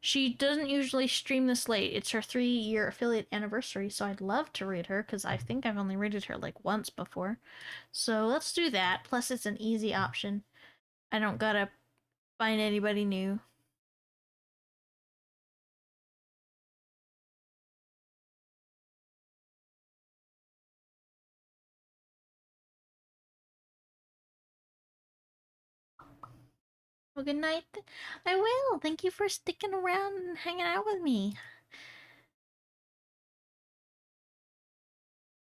She doesn't usually stream this late. It's her 3-year affiliate anniversary, so I'd love to raid her, because I think I've only raided her like once before. So let's do that. Plus, it's an easy option. I don't gotta find anybody new. Well, good night. I will. Thank you for sticking around and hanging out with me.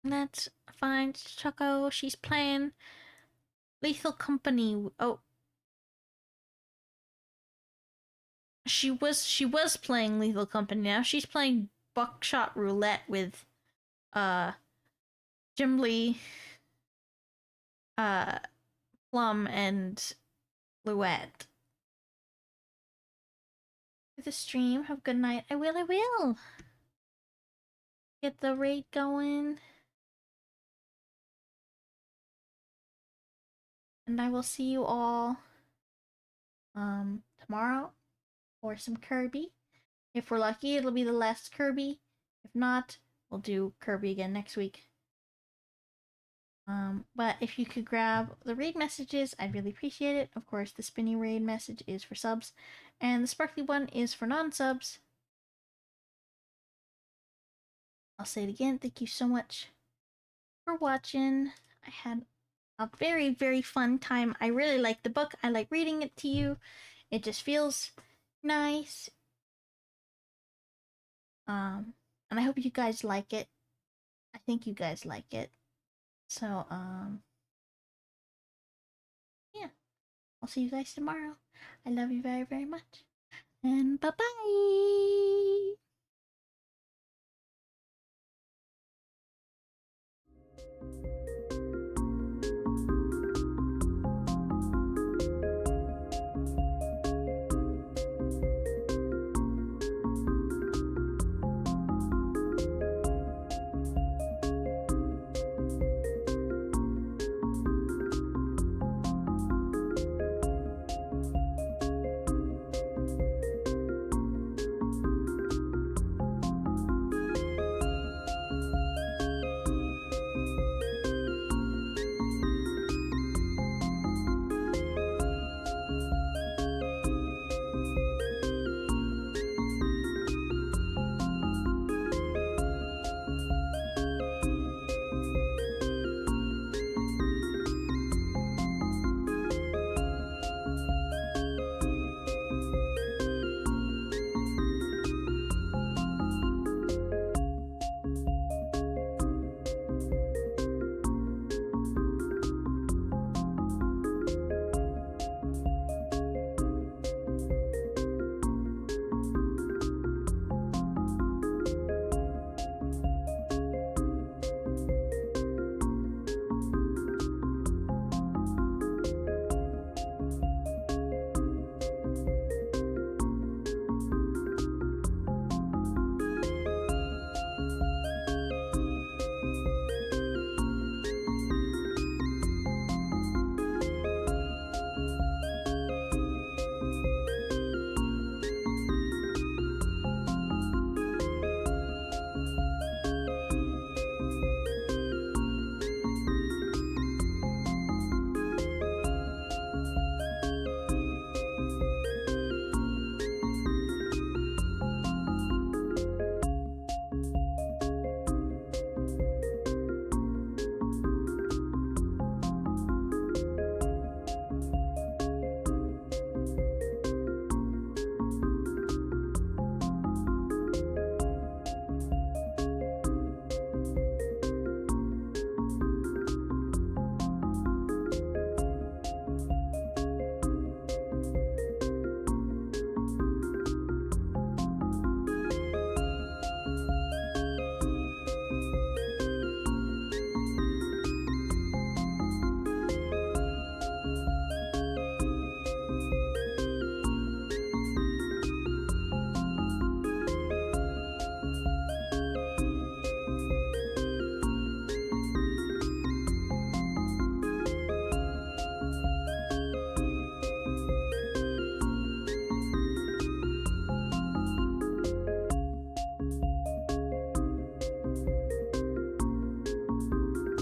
That's fine, Choco. She's playing Lethal Company. Oh, she was playing Lethal Company. Now she's playing Buckshot Roulette with uh Jim Lee, uh Plum, and Luette. The stream. Have a good night. I will. I will. Get the raid going. And I will see you all tomorrow for some Kirby. If we're lucky, it'll be the last Kirby. If not, we'll do Kirby again next week. But if you could grab the raid messages, I'd really appreciate it. Of course, the spinny raid message is for subs, and the sparkly one is for non-subs. I'll say it again. Thank you so much for watching. I had a very, very fun time. I really like the book. I like reading it to you. It just feels nice. And I hope you guys like it. I think you guys like it. So, yeah. I'll see you guys tomorrow. I love you very, very much. And bye-bye!